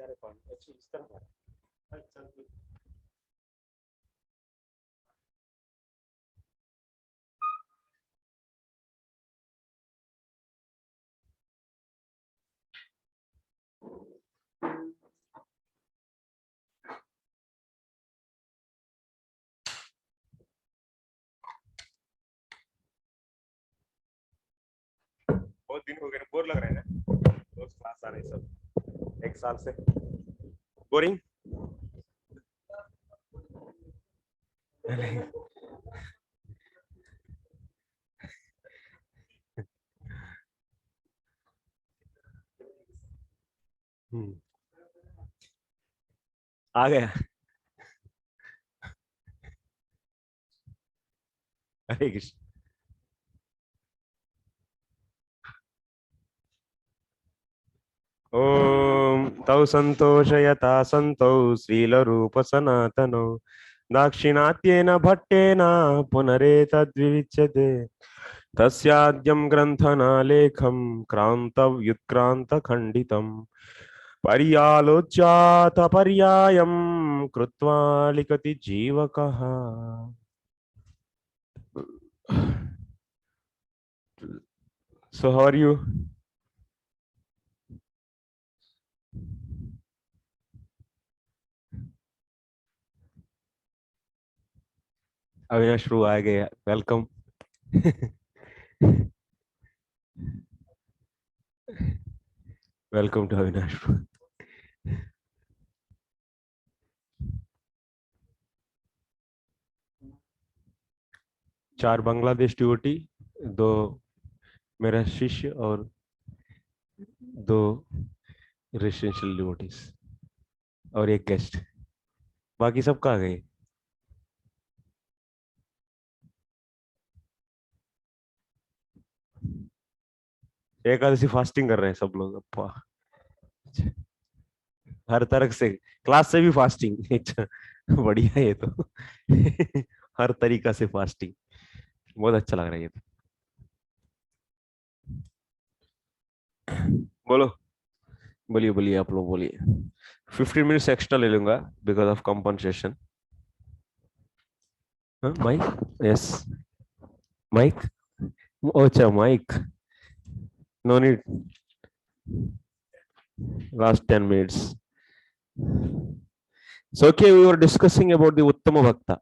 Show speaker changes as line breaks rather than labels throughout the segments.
जा रहे कौन? अच्छा इस तरफ आ रहा है। बहुत दिन हो गए, बोर लग रहा है ना, रोज क्लास आ रहे सब एक साल से। बोरिंग आ गया। हरे कृष्ण। ओम तौ संतोषयता संतौ श्रीलरूप सनातनौ दाक्षिणात्येन भट्टेन पुनरेतद्विविच्यते तस्याद्यं ग्रन्थनालेखं क्रान्तव्युत्क्रान्तखण्डितं पर्यालोच्यात पर्यायं कृत्वा लिखति जीवकः। So how are you? Avinash रू आ गए, वेलकम। वेलकम टू अविनाश रू। 4 बांग्लादेश डिवोटी, 2 मेरा शिष्य और 2 रेसिडेंशियल डिवोटीज और एक गेस्ट। बाकी सब कहाँ गए? एकादशी फास्टिंग कर रहे हैं सब लोग। अप्पा, हर तरह से, क्लास से भी फास्टिंग। अच्छा, बढ़िया है ये तो। हर तरीका से फास्टिंग, बहुत अच्छा लग रहा है ये तो। बोलो, बोलिए बोलिए, आप लोग बोलिए। 15 मिनट्स एक्स्ट्रा ले लूंगा because of compensation. Mic, yes mic, अच्छा mic, no need, last 10 minutes. So okay, we were discussing about the Uttama Bhakta.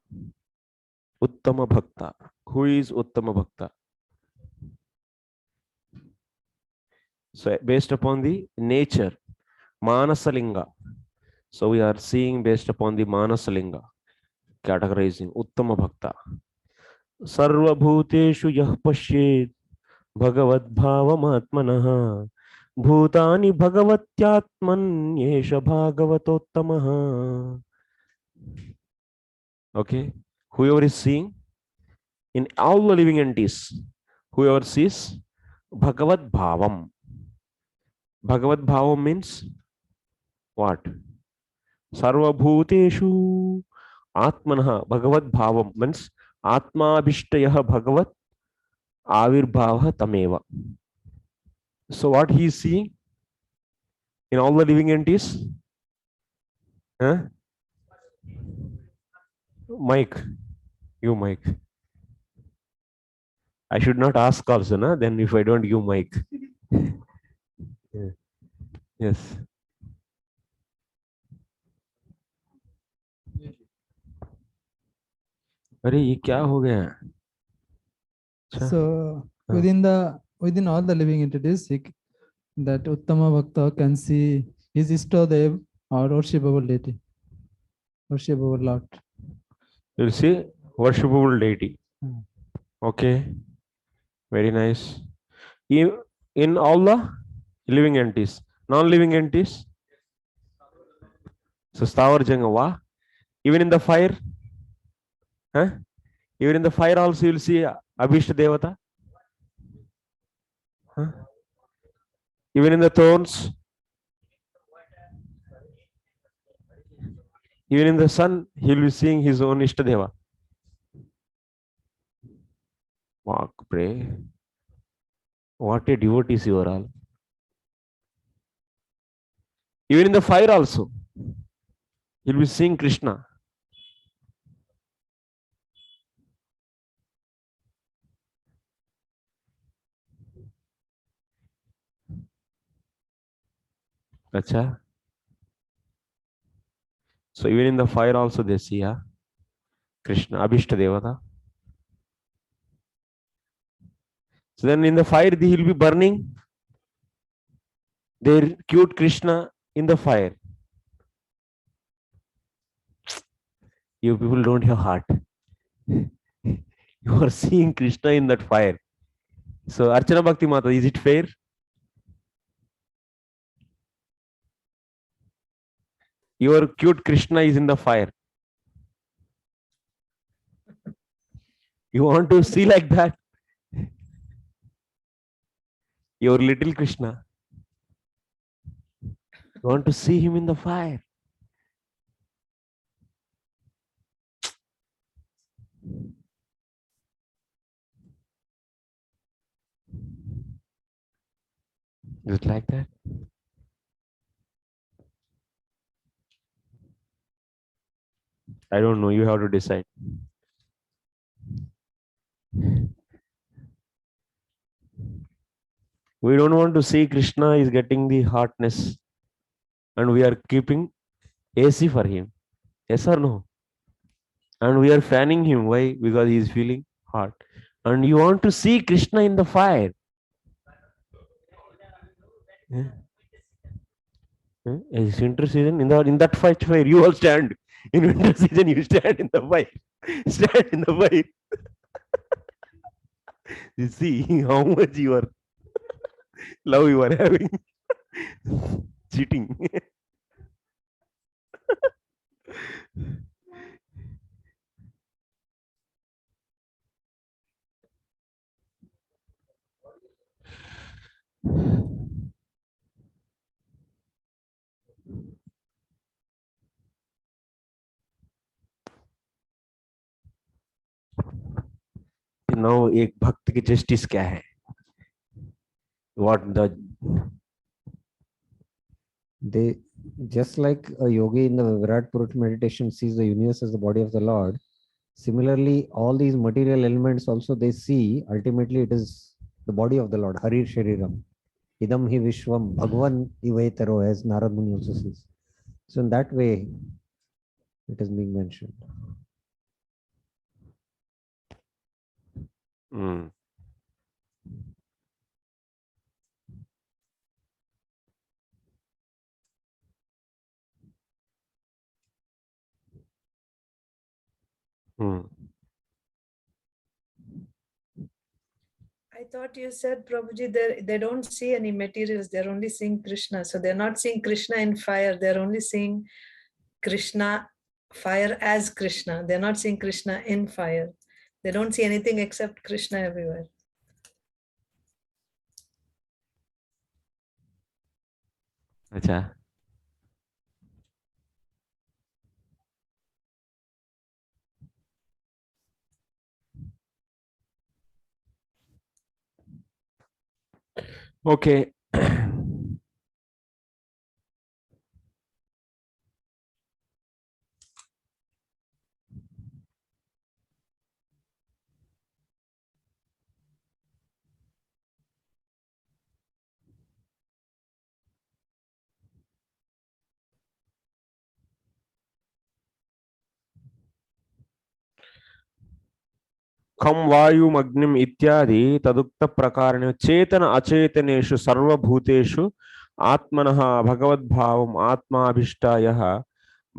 Uttama Bhakta. Who is Uttama Bhakta? So based upon the nature, Manasalinga. So we are seeing based upon the Manasalinga, categorizing Uttama Bhakta. Sarva Bhuteshu Yah Pashyet Bhagavad Bhavamatmanah Bhutani Bhagavatyatman Yesha Bhagavatottamaha. Okay, whoever is seeing in all the living entities, whoever sees Bhagavad Bhavam. Bhagavad Bhavam means what? Sarva Bhuteshu Atmanah. Bhagavad Bhavam means Atma Abhishtayah Bhagavat Avirbhava Tameva. So what he is seeing in all the living entities? Huh? Mike, you Mike. I should not ask also, na? Then if I don't give Mike. Yeah. Yes. अरे ये क्या हो गया?
So within all the living entities, that Uttama Bhakta can see his Ishtadev or worshipable deity, worshipable Lord.
You'll see worshipable deity. Okay, very nice. In all the living entities, non-living entities, so Stavar Jangava, even in the fire, huh? Even in the fire also you'll see Abhishta Devata. Huh? Even in the thorns, even in the sun, he'll be seeing his own Ishtadeva. Walk, pray. What a devotees you are all. Even in the fire also, he'll be seeing Krishna. Acha. So even in the fire also they see Krishna, Abhishta Devata. So then in the fire he'll be burning. Their cute Krishna in the fire. You people don't have heart. You are seeing Krishna in that fire. So Archana Bhakti Mata, is it fair? Your cute Krishna is in the fire. You want to see like that? Your little Krishna. You want to see him in the fire. Is it like that? I don't know. You have to decide. We don't want to see Krishna is getting the hotness and we are keeping AC for him. Yes or no? And we are fanning him. Why? Because he is feeling hot. And you want to see Krishna in the fire. Yeah. It's winter season. In that fire, you all stand. In winter season, you stand in the fire. Stand in the fire. You see how much your love you are having. Cheating. Now एक भक्त की justice क्या है? What
they just like a yogi in the Virat Purusha meditation sees the universe as the body of the Lord. Similarly, all these material elements also they see ultimately it is the body of the Lord. Harir Shariram. Idam hi Vishwam Bhagwan Ivaitaro, as Narad Muni also says. So in that way, it is being mentioned.
Mm. Mm.
I thought you said, Prabhuji, they don't see any materials. They're only seeing Krishna. So they're not seeing Krishna in fire. They're only seeing Krishna, fire as Krishna. They're not seeing Krishna in fire. They don't see anything except Krishna everywhere.
अच्छा. Okay. खम वायुम अग्निम इत्यादि तदुक्त प्रकारेण चेतन अचेतनेषु सर्वभूतेषु आत्मनः भगवद्भावम् आत्माभिष्टायः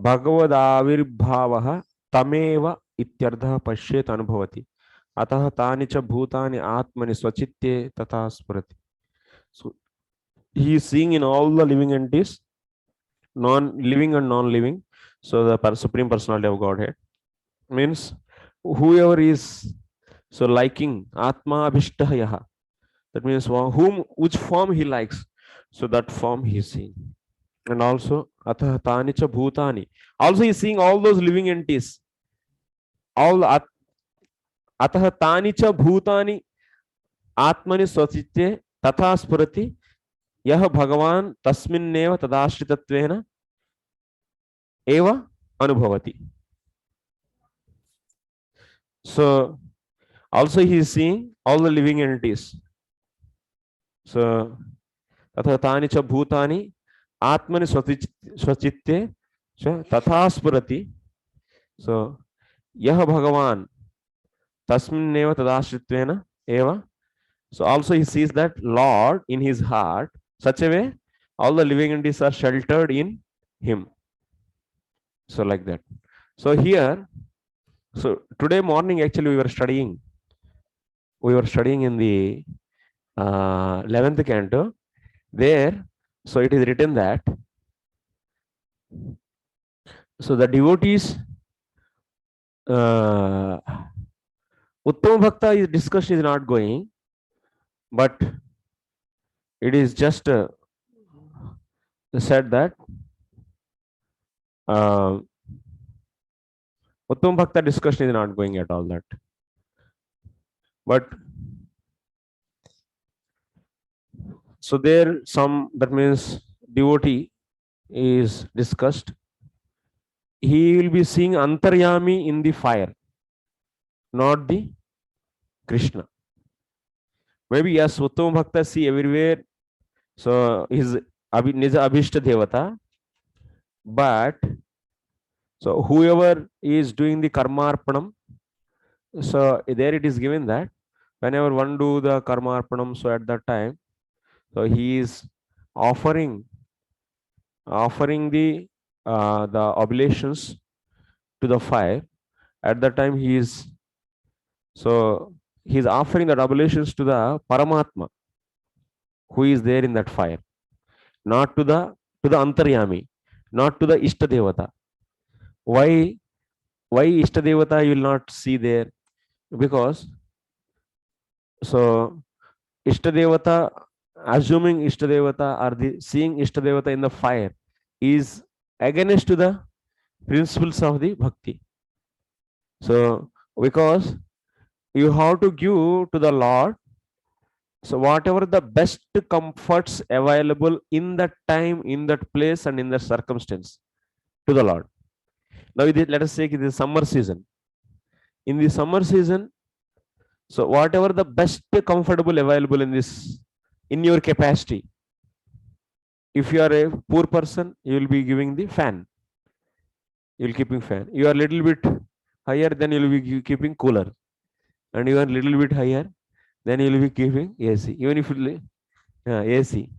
भगवदाविर्भावः तमेव इत्यर्थः पश्येत अनुभवति अतः तानि च भूतानि आत्मनि स्वचित्ते तथा स्फुरति. So he is seeing in all the living entities, non-living and non-living. So the Supreme Personality of Godhead means whoever is so liking Atma Abhishtahyaha. That means which form he likes. So that form he is seeing. And also Atah Tani cha Bhutani. Also he is seeing all those living entities. All Atah Tani cha Bhutani Atmani Swachitye Tatha Spurati यह भगवान तस्मिन्नेव तदाश्रितत्वेन एव अनुभवति. So also he is seeing all the living entities. So तथा तानि च भूतानि आत्मनि स्वचित्ते च तथा स्फुरति. So यह भगवान तस्मिन्नेव तदाश्रित्वेन एव. So also he sees that Lord in his heart, such a way all the living entities are sheltered in him. So like that. So here, so today morning actually we were studying in the 11th canto. There, so it is written that, so the devotees, Uttama Bhakta discussion is not going, but it is just said that Uttama Bhakta discussion is not going at all that. But so there some, that means devotee is discussed. He will be seeing Antaryami in the fire, not the Krishna. Maybe yes, Uttama Bhakta see everywhere. So his Nija Abhishta Devata. But so whoever is doing the karmarpanam, so there it is given that whenever one do the karmarpanam, so at that time, so he is offering the oblations to the fire. At that time he is offering the oblations to the Paramatma who is there in that fire, not to the Antaryami, not to the Ishta Devata. Why Ishta Devata you will not see there? Because so Ishta Devata, assuming Ishta Devata or the seeing Ishta Devata in the fire is against to the principles of the bhakti. So because you have to give to the Lord, so whatever the best comforts available in that time, in that place, and in that circumstance to the Lord. Now let us say it is summer season. In the summer season, so whatever the best comfortable available in your capacity. If you are a poor person, you will be giving the fan. You will keeping fan. You are a little bit higher, then you will be keeping cooler. And you are a little bit higher, then you will be keeping AC. Even if you AC.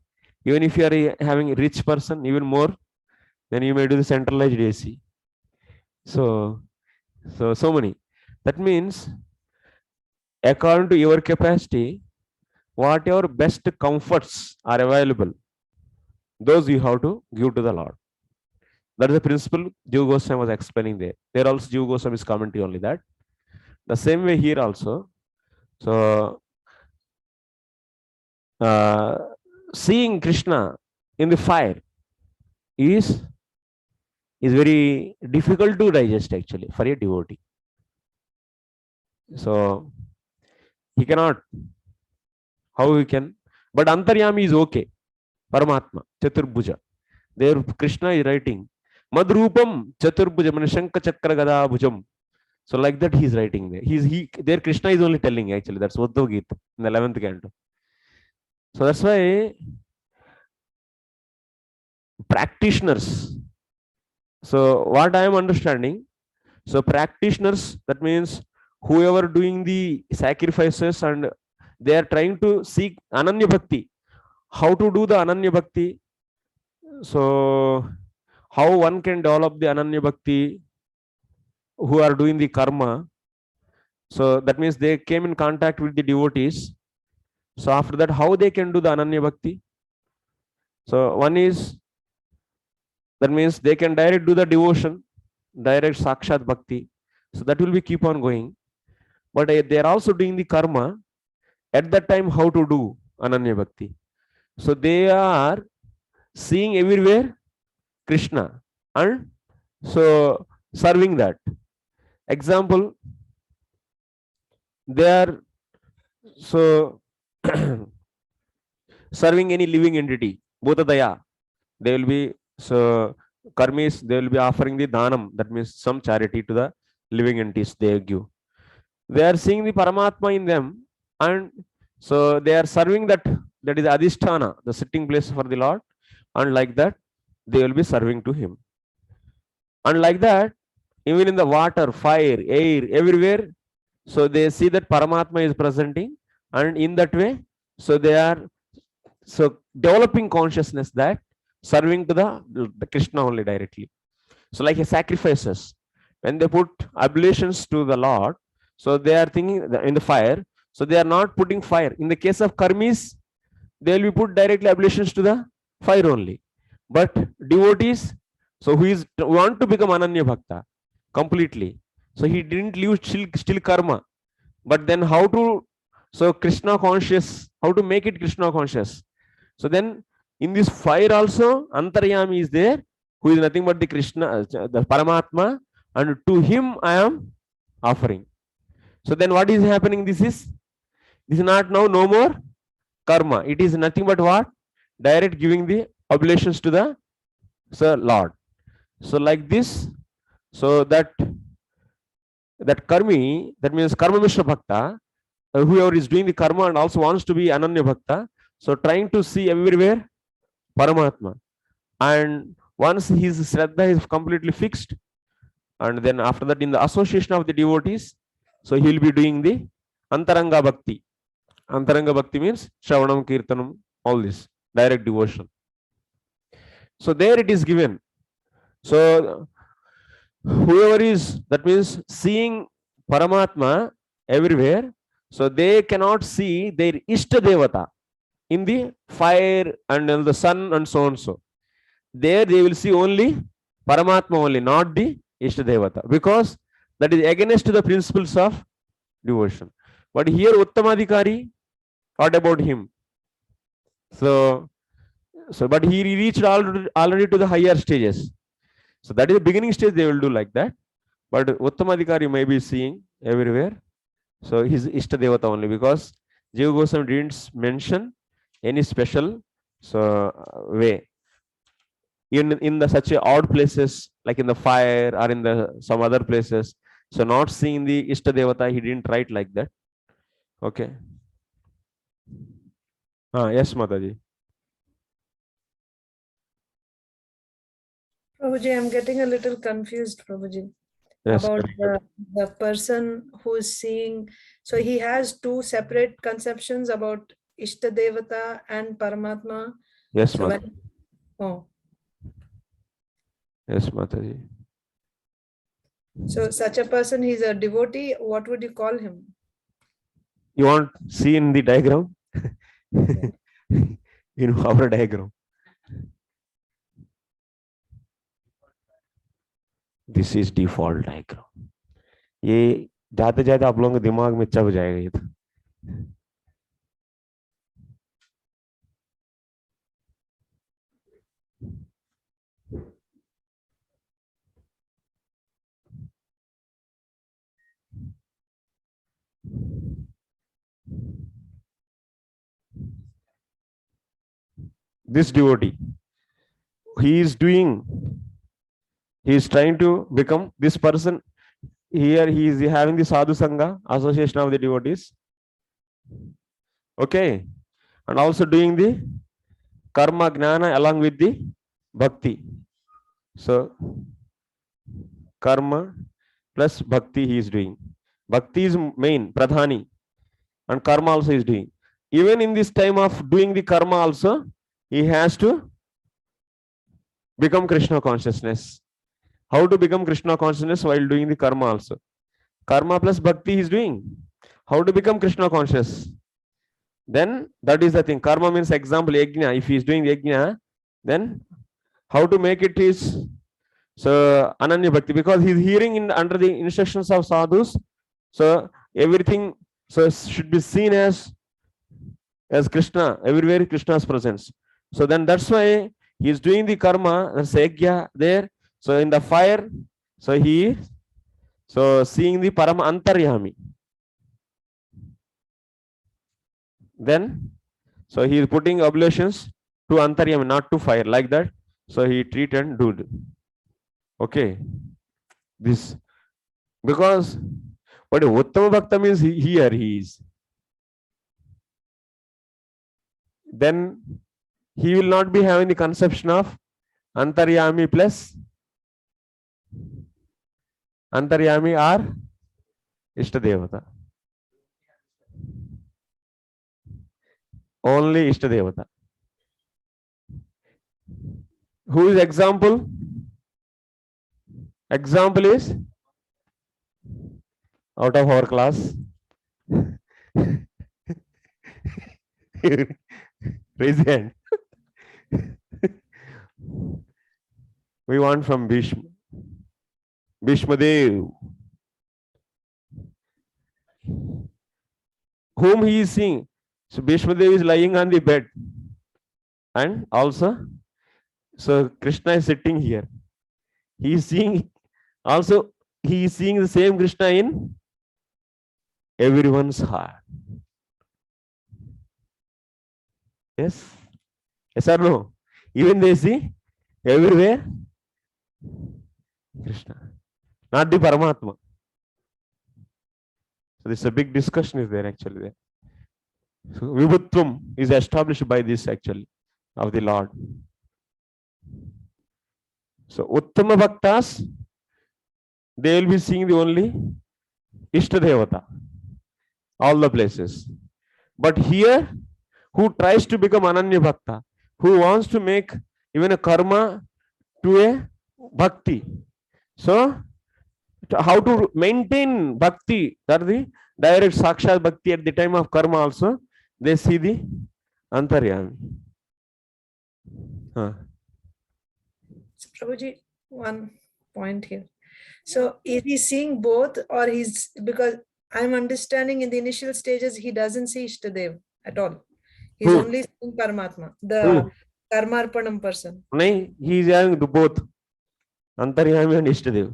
Even if you are having a rich person, even more, then you may do the centralized AC. So many. That means according to your capacity, whatever best comforts are available, those you have to give to the Lord. That is the principle Jiva Goswami was explaining there. There also Jiva Goswami is commenting only that. The same way here also. So seeing Krishna in the fire is very difficult to digest actually for a devotee. So he cannot. How he can? But Antaryami is okay. Paramatma, Chaturbhuja. There Krishna is writing Madrupam Chaturbhuja Shankha Chakra Gada Bhujam. So like that he is writing there. There Krishna is only telling actually. That's Uddhav Gita in the 11th canto. So that's why practitioners. So what I am understanding, so practitioners, that means whoever doing the sacrifices and they are trying to seek Ananya Bhakti. How to do the Ananya Bhakti? So how one can develop the Ananya Bhakti who are doing the karma? So that means they came in contact with the devotees. So after that, how they can do the Ananya Bhakti? So one is, that means they can direct do the devotion, direct Sakshat Bhakti. So that will be keep on going. But they are also doing the karma. At that time, how to do Ananya Bhakti? So they are seeing everywhere Krishna and so serving that. Example, they are so serving any living entity. Bhutadaya. They will be, so karmis, they will be offering the dhanam, that means some charity to the living entities they give. They are seeing the Paramatma in them, and so they are serving that, that is Adhisthana, the sitting place for the Lord, and like that they will be serving to him. And like that, even in the water, fire, air, everywhere, so they see that Paramatma is presenting, and in that way, so they are so developing consciousness that serving to the Krishna only directly. So like a sacrifices, when they put oblations to the Lord, so they are thinking in the fire, so they are not putting fire. In the case of karmis, they will be put directly oblations to the fire only. But devotees, so who is want to become Ananya Bhakta completely, so he didn't leave still karma, but then how to, so Krishna conscious, how to make it Krishna conscious. So then in this fire also Antaryami is there, who is nothing but the Krishna, the Paramatma, and to him I am offering. So then what is happening? This is not now no more karma. It is nothing but what? Direct giving the oblations to the Lord. So like this, so that karmi, that means karma mishra bhakta, whoever is doing the karma and also wants to be Ananya Bhakta, so trying to see everywhere Paramatma. And once his Shraddha is completely fixed, and then after that in the association of the devotees, so he will be doing the Antaranga Bhakti. Antaranga Bhakti means Shravanam, Kirtanam, all this, direct devotion. So there it is given. So whoever is, that means seeing Paramatma everywhere, so they cannot see their Ishta Devata in the fire and in the sun and so on. So there they will see only Paramatma only, not the Ishta Devata, because that is against the principles of devotion. But here Uttamadhikari, what about him? So but he reached already to the higher stages. So that is the beginning stage, they will do like that. But Uttamadhikari may be seeing everywhere. So his Ishta Devata only, because Jiva Goswami didn't mention any special way. In the such a odd places, like in the fire or in the some other places, so not seeing the Ishta Devata, he didn't write like that. Okay. Yes, Mataji.
Prabhuji, I'm getting a little confused, Prabhuji,
Yes.
about the person who is seeing. So he has two separate conceptions about Ishta Devata and Paramatma.
Yes,
So
Mataji.
oh,
Yes, Mataji.
so such a person, he's a devotee. What would you call him?
You want see in the diagram? In our diagram. This is default diagram. ये जाते जाते आप लोगों के दिमाग में चढ़ जाएगा ये तो. This devotee, he is trying to become this person. Here he is having the sadhu sangha, association of the devotees. Okay. And also doing the karma gnana along with the bhakti. So karma plus bhakti he is doing. Bhakti is main, pradhani, and karma also is doing. Even in this time of doing the karma also, he has to become Krishna consciousness. How to become Krishna consciousness while doing the karma also? Karma plus bhakti he is doing. How to become Krishna conscious? Then that is the thing. Karma means example, yajna. If he is doing yajna, then how to make it is so Ananya Bhakti, because he is hearing in under the instructions of sadhus. So everything so should be seen as Krishna, everywhere Krishna's presence. So then that's why he is doing the karma, that's yajna there. So in the fire, so he is seeing the Parama Antaryami. Then So he is putting oblations to Antaryami, not to fire, like that. So he treat and do. Okay. This because but Uttama Bhakta means here he is. Then he will not be having the conception of Antaryami plus Antaryami or Ishtadevata. Only Ishtadevata. Who is example? Example is out of our class. Raise your hand. We want from Bhishma. Bhishma Dev. Whom he is seeing. So Bhishma Dev is lying on the bed. And also, so Krishna is sitting here. He is seeing, also he is seeing the same Krishna in everyone's heart. Yes? Yes or no? Even they see everywhere Krishna, not the Paramatma. So this is a big discussion is there actually there. So Vibhutvam is established by this actually of the Lord. So Uttama Bhaktas, they will be seeing the only Ishtadevata, all the places. But here, who tries to become Ananya Bhakta, who wants to make even a karma to a bhakti. So, how to maintain bhakti, that the direct sakshat bhakti at the time of karma also, they see the Antaryami.
So, Prabhuji, one point here. So is he seeing both, or he's, because I'm understanding in the initial stages he doesn't see Ishtadev at all. He's
Who?
only seeing Paramatma, the
Who?
Karmarpanam person.
No, he is having both Antaryami and Ishtadev.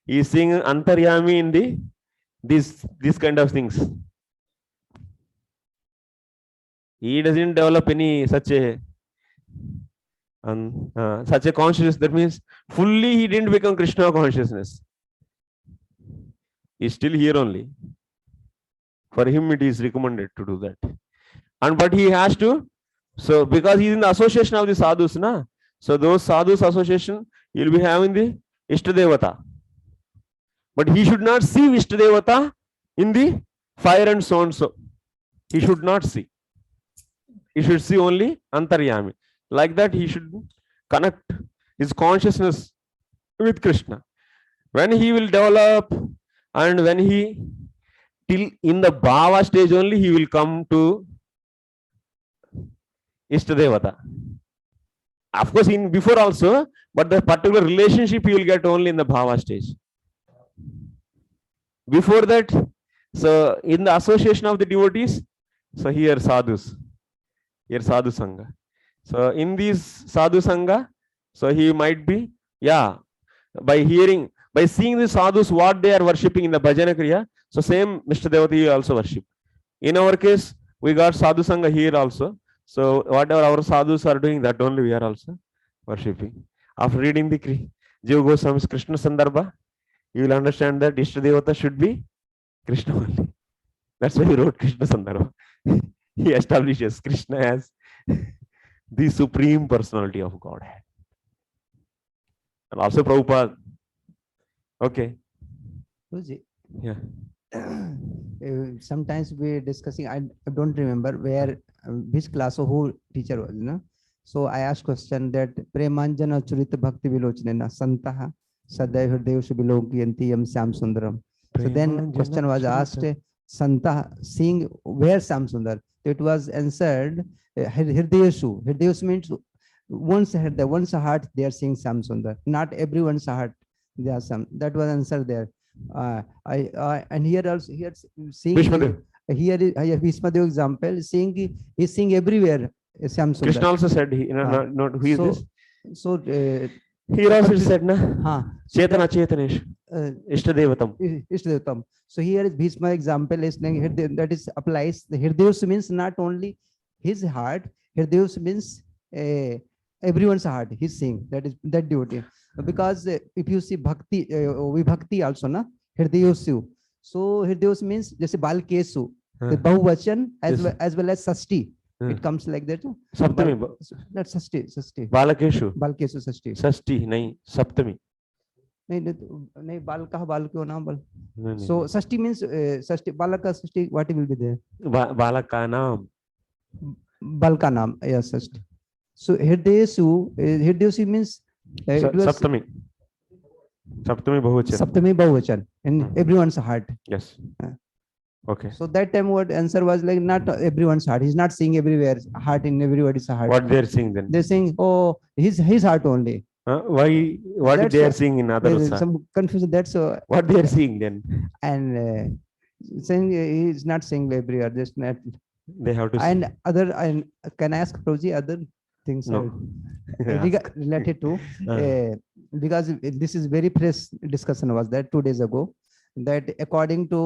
He is seeing Antaryami in the this kind of things. He doesn't develop any such a consciousness. That means fully he didn't become Krishna consciousness. He's still here only. For him, it is recommended to do that. And but he has to, so because he is in the association of the sadhus, na? So those sadhus association, he will be having the Ishtadevata. But he should not see Ishtadevata in the fire and so and so. He should not see. He should see only Antaryami. Like that, he should connect his consciousness with Krishna. When he will develop and when he, till in the bhava stage only, he will come to Ishtadevata. Of course, in before also, but the particular relationship you will get only in the bhava stage. Before that, so in the association of the devotees, so here sadhus, here sadhu sangha. So in these sadhu sangha, so he might be, yeah, by hearing, by seeing the sadhus, what they are worshipping in the bhajana kriya, so same Mr. Devati also worship. In our case, we got sadhu sangha here also. So whatever our sadhus are doing, that only we are also worshipping. After reading the Jiva Goswami's Krishna Sandarbha, you will understand that Ishtadevata should be Krishna only. That's why he wrote Krishna Sandarbha. He establishes Krishna as the supreme personality of Godhead. And also Prabhupada. Okay. Yeah.
Sometimes we discussing, I don't remember where, which class or who teacher was, no? So I asked question that Premanjana Churita Bhakti Vilochanena Santaha Sadaiva Devshu Bilokiyanti Yam Sam Sundaram. So then question was asked, Santa seeing where Sam Sundar? It was answered, Hirdeyashu. Hirdeyashu means once a heart they are seeing Sam Sundar. Not everyone's heart they are some. That was answer there. And here also here seeing
Bhishmadev.
here Bhishmadev example seeing he's seeing everywhere Sam Sundar.
Krishna also said, not who is this?
So
Here also it said, na? Chetana Chetanesh. Ishtadevatam.
Ishtadevatam. So here is Bhishma example is like that is applies. The Hirdeyus means not only his heart, Hridayus means everyone's heart. He's saying that is that devotee. Because if you see bhakti, vibhakti also, na Hridayosu. So Hridayus means just balkesu, the bahuvachan as
Yes.
well as sasti.
Hmm.
It comes like that.
Saptami.
That's sasti.
Balakeshu.
Balkesu sasti.
Sashti. Nahi. Saptami.
नहीं बाल कहा बाल क्यों ना बाल
No, no,
so
no.
sashti means sashti balaka sashti what will be there
Balakanam.
bal ka naam yes sashti so hirdesu means it was
Saptami. Saptami Bahuvachan.
saptami bahuvachan in
Mhm.
everyone's heart.
Yes. Okay.
So that time what answer was like not everyone's heart, he's not seeing everywhere heart in everybody's heart.
What they are seeing then?
They're saying oh his heart only.
Why? What
That's
they are
what-
seeing in
There
others?
is some confusion, that's
What they are seeing then?
and saying he's not saying everywhere, just not.
They have to.
And other, and can I ask Prabhuji other things
No.
related to because this is very fresh discussion was that 2 days ago, that according to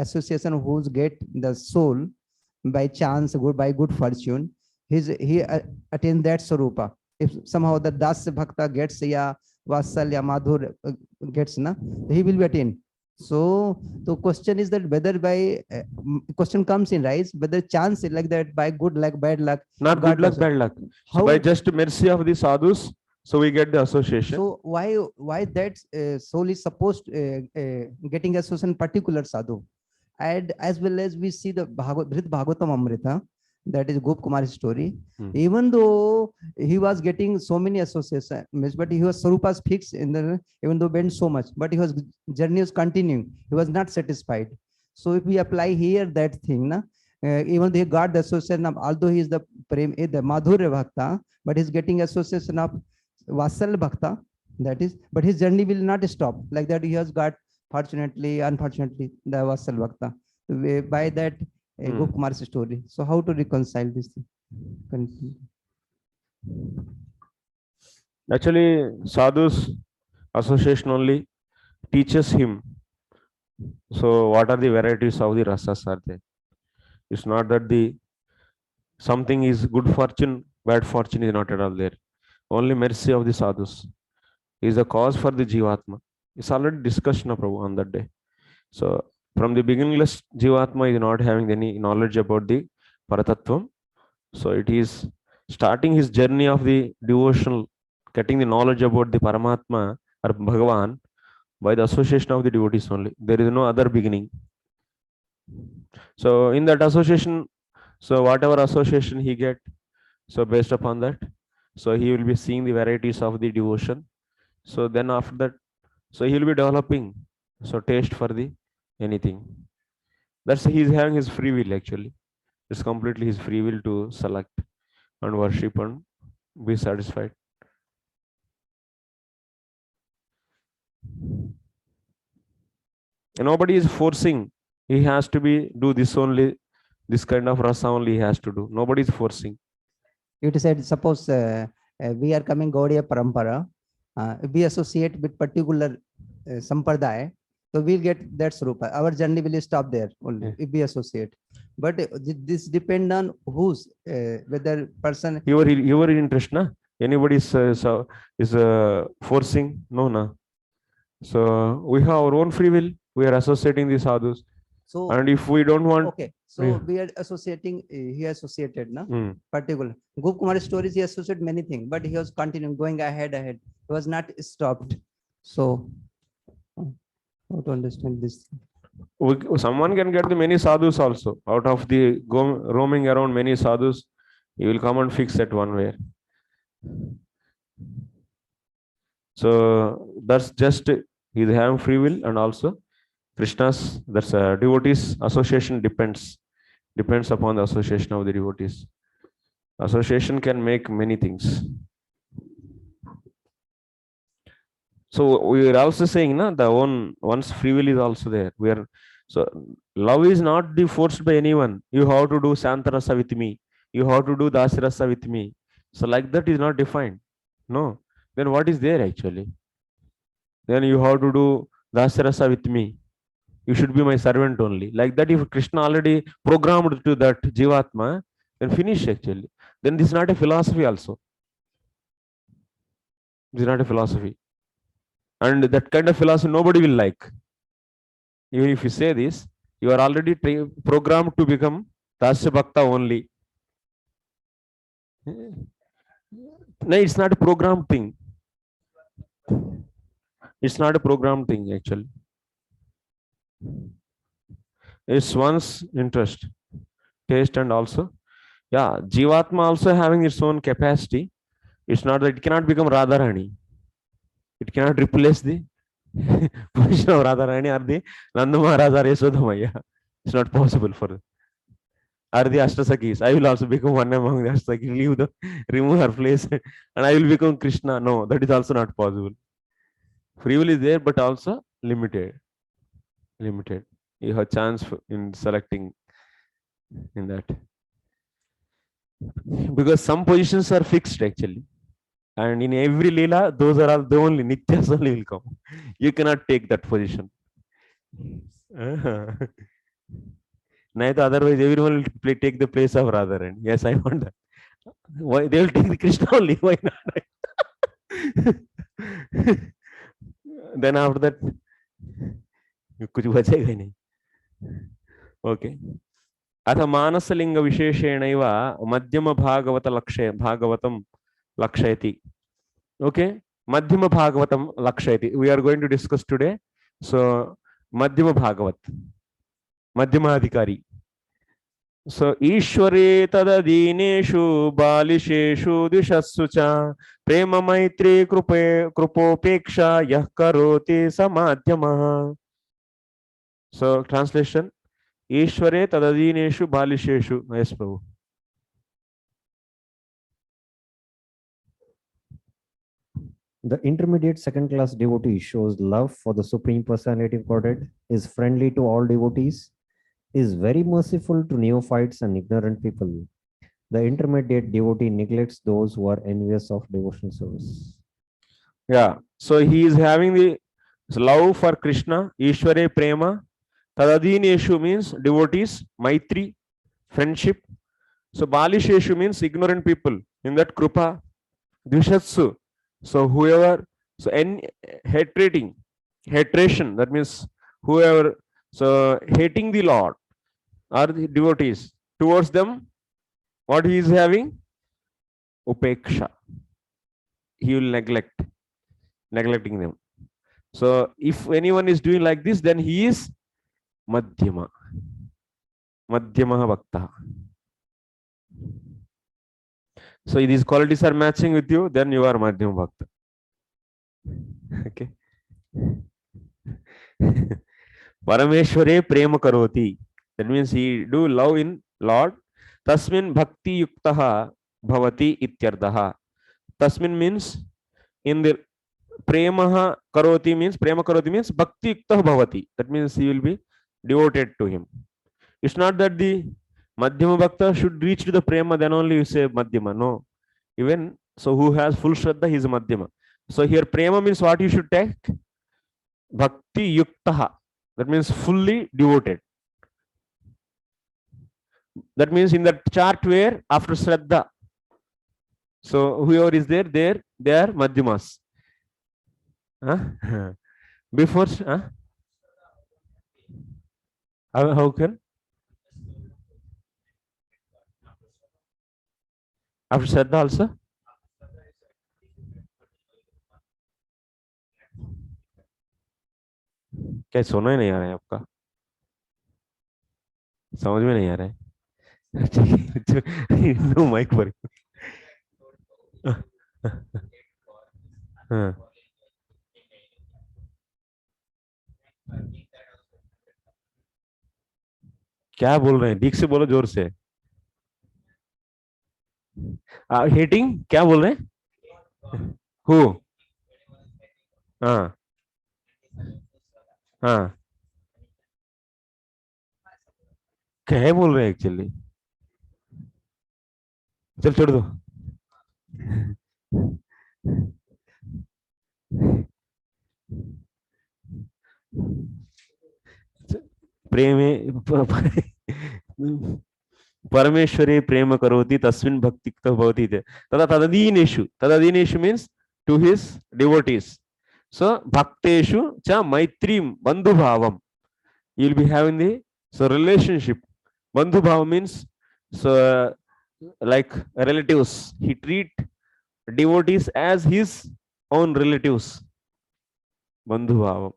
association who's get the soul by chance, by good fortune, he attains that sarupa. If somehow the das bhakta gets ya vasalya madhur gets na, he will be attained. So the question is that whether by question comes in rise whether chance is like that by good luck, bad luck.
Not
God
good luck,
does-
bad luck. So
How
by just mercy of the sadhus, so we get the association.
so why that soul is supposed getting association particular sadhu, and as well as we see the Bhagavatam Amrita, that is Gop Kumar's story. Even though he was getting so many associations, but he was Sarupa's fixed in the, even though bent so much, but he was journey was continuing. He was not satisfied. So if we apply here that thing, na, even though he got the association of, although he is the the Madhurya Bhakta, but he's getting association of Vasal Bhakta, that is, but his journey will not stop. Like that, he has got, fortunately, unfortunately, the Vasal Bhakta. By that, Gop Kumar's story. So how to reconcile this thing? Continue.
Actually, sadhus association only teaches him. So what are the varieties of the rasas are there? It's not that the something is good fortune, bad fortune is not at all there. Only mercy of the sadhus is the cause for the jivatma. It's already discussion of Prabhu on that day. So from the beginningless jivatma is not having any knowledge about the Paratattvam. So it is starting his journey of the devotional, getting the knowledge about the Paramatma or Bhagavan by the association of the devotees only. There is no other beginning. So in that association, so whatever association he get, so based upon that, so he will be seeing the varieties of the devotion. So then after that, so he will be developing so taste for the anything. That's he's having his free will actually. It's completely his free will to select and worship and be satisfied. And nobody is forcing. He has to be do this only, this kind of rasa only he has to do. Nobody is forcing.
It said, suppose we are coming Gaudiya Parampara, if we associate with particular Sampradaya, so we'll get that Swarupa. Our journey will stop there only if we associate. But this depend on who's, whether person.
Your interest, na? Anybody is forcing? No, na. So we have our own free will. We are associating the sadhus.
So,
And if we don't want,
okay, so
Yeah.
we are associating, he associated, na?
Mm,
Particular. Gop Kumar's stories, he associated many things, but he was continuing, going ahead. He was not stopped. So, how to understand this?
someone can get the many sadhus also out of the roaming around many sadhus. He will come and fix at one way. So that's just he's having free will, and also Krishna's, that's a devotees association depends upon the association of the devotees. Association can make many things. So we are also saying, na, the one's free will is also there. We are, so love is not forced by anyone. You have to do Santarasa with me. You have to do Dasirasa with me. So like that is not defined. No. Then what is there actually? Then you have to do Dasirasa with me. You should be my servant only. Like that, if Krishna already programmed to that Jivatma, then finish actually. Then this is not a philosophy also. This is not a philosophy. And that kind of philosophy nobody will like. Even if you say this, you are already programmed to become Dasya Bhakta only. No, it's not a programmed thing. It's not a programmed thing actually. It's one's interest, taste, and also, yeah, Jivatma also having its own capacity. It's not that it cannot become Radharani. It cannot replace the position of Radharani or the Nanda Maharaj or Yasodhamaya. It's not possible for or the Ashtasakis. I will also become one among the Ashtasakis, remove her place, and I will become Krishna. No, that is also not possible. Free will is there, but also limited. Limited. You have chance in selecting in that. Because some positions are fixed actually. And in every Leela, those are all the only Nityas only will come. You cannot take that position. Neither otherwise everyone will take the place of Radharani. Yes, I want that. Why they will take the Krishna only? Why not? Then after that, कुछ बचेगा ही नहीं. Okay. अथ मानसलिंग विशेषेणैव मध्यम भागवत लक्ष्य भागवतं लक्षयति. Okay, Madhyama Bhagavatam Lakshayati. We are going to discuss today. So, Madhyama Bhagavat, Madhyama Adhikari. So, Ishware tadadineshu balisheshu dishassucha prema maitri krupopeksha yah karoti samadhyamaha. So, translation, Ishware tadadineshu balisheshu. Yes, Prabhu.
The intermediate second class devotee shows love for the Supreme Personality of Godhead, is friendly to all devotees, is very merciful to neophytes and ignorant people. The intermediate devotee neglects those who are envious of devotional service.
Yeah, so he is having the love for Krishna, Ishware Prema. Tadadineshu means devotees, Maitri, friendship. So Balisheshu means ignorant people. In that Krupa, Dvishatsu. So whoever, so hatreding, hatration, that means whoever, so hating the Lord or the devotees, towards them, what he is having? Upeksha. He will neglecting them. So if anyone is doing like this, then he is Madhyama. Madhyama Bhakta. So these qualities are matching with you, then you are Madhyama Bhakta. Okay. Parameshware prema karoti. That means he do love in Lord. Tasmin bhakti yuktaha bhavati ityardaha. Tasmin means in the premaha karoti means bhakti yuktah bhavati. That means he will be devoted to him. It's not that the Madhyama Bhakta should reach to the prema, then only you say Madhyama. No. Even so, who has full Shraddha, he is Madhyama. So here prema means what you should take? Bhakti yuktaha. That means fully devoted. That means in that chart where after Shraddha, so whoever is there, they are Madhyamas. Huh? Before, huh? How can? After Shraddha also? क्या सुना ही नहीं आ रहा है आपका? समझ में नहीं आ रहा है. नो माइक पर. हाँ. क्या बोल रहे हैं? ठीक से बोलो, जोर से. हेटिंग क्या बोल रहे हैं? हु? हाँ हाँ, क्या बोल रहे हैं एक्चुअली? चल छोड़ दो. प्रेम Parameshware prema karoti tasmin bhakti bhavati. Tada tadadineshu means to his devotees. So bhakteshu cha maitrim bandhu bhavam. You will be having the relationship. Bandhu bhavam means like relatives. He treat devotees as his own relatives. Bandhu bhavam.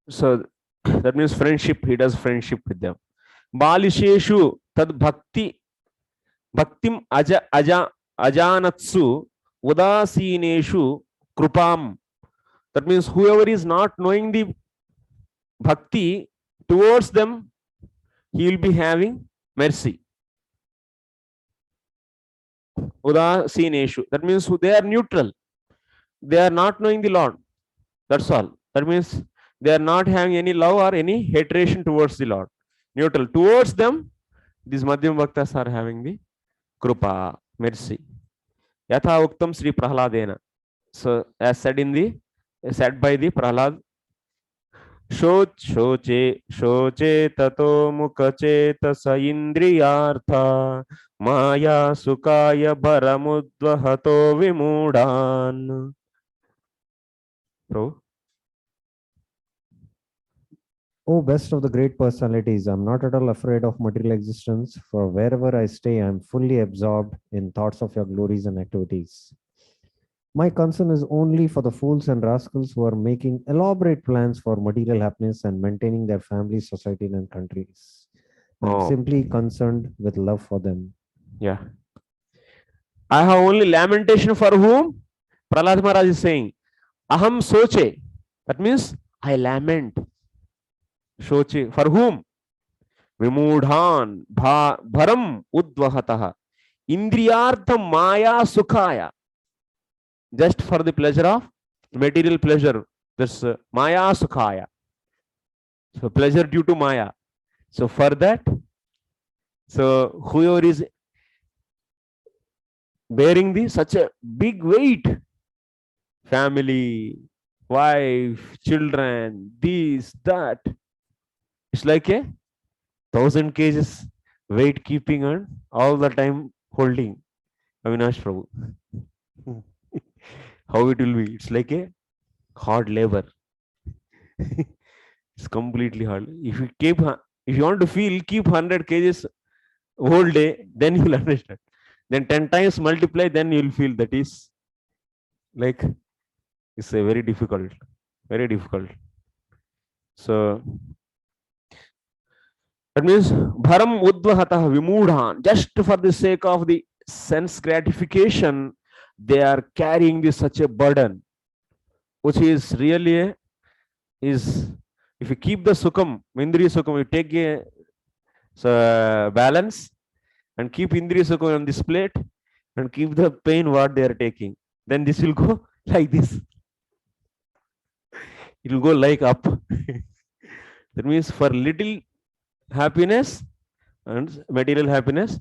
So that means friendship. He does friendship with them. Balisheshu tad bhaktim ajanatsu udasineshu krupam. That means whoever is not knowing the bhakti towards them, he will be having mercy. Udasineshu. That means they are neutral. They are not knowing the Lord. That's all. That means they are not having any love or any hatred towards the Lord. Neutral. Towards them, these Madhyam Bhaktas are having the Krupa, mercy. Yatha Uktam Sri Prahladena. So, as said by the Prahlad, shoche tato mukacheta sa indriyartha maya sukaya baramudvahato vimudan. So,
O best of the great personalities, I'm not at all afraid of material existence, for wherever I stay, I'm fully absorbed in thoughts of your glories and activities. My concern is only for the fools and rascals who are making elaborate plans for material happiness and maintaining their families, society, and countries. I'm simply concerned with love for them.
Yeah. I have only lamentation for whom? Prahlad Maharaj is saying, Aham soche. That means I lament. Shoche. For whom? Vimudhan bharam udvahataha. Indriyartham maya sukhaya. Just for the pleasure of material pleasure. This maya sukhaya. So pleasure due to maya. So for that, so whoever is bearing such a big weight, family, wife, children, this, that, it's like 1,000 kgs weight keeping and all the time holding. Avinash Prabhu. How it will be? It's like a hard labor. It's completely hard. If you want to feel, keep 100 kgs whole day, then you'll understand. Then 10 times multiply, then you'll feel that is like, it's a very difficult. So that means bharam udvahatah vimudhan. Just for the sake of the sense gratification, they are carrying such a burden, which is really if you keep the sukham, indriya sukham, you take a balance and keep indriya sukham on this plate and keep the pain what they are taking, then this will go like this. It will go like up. That means for little happiness and material happiness,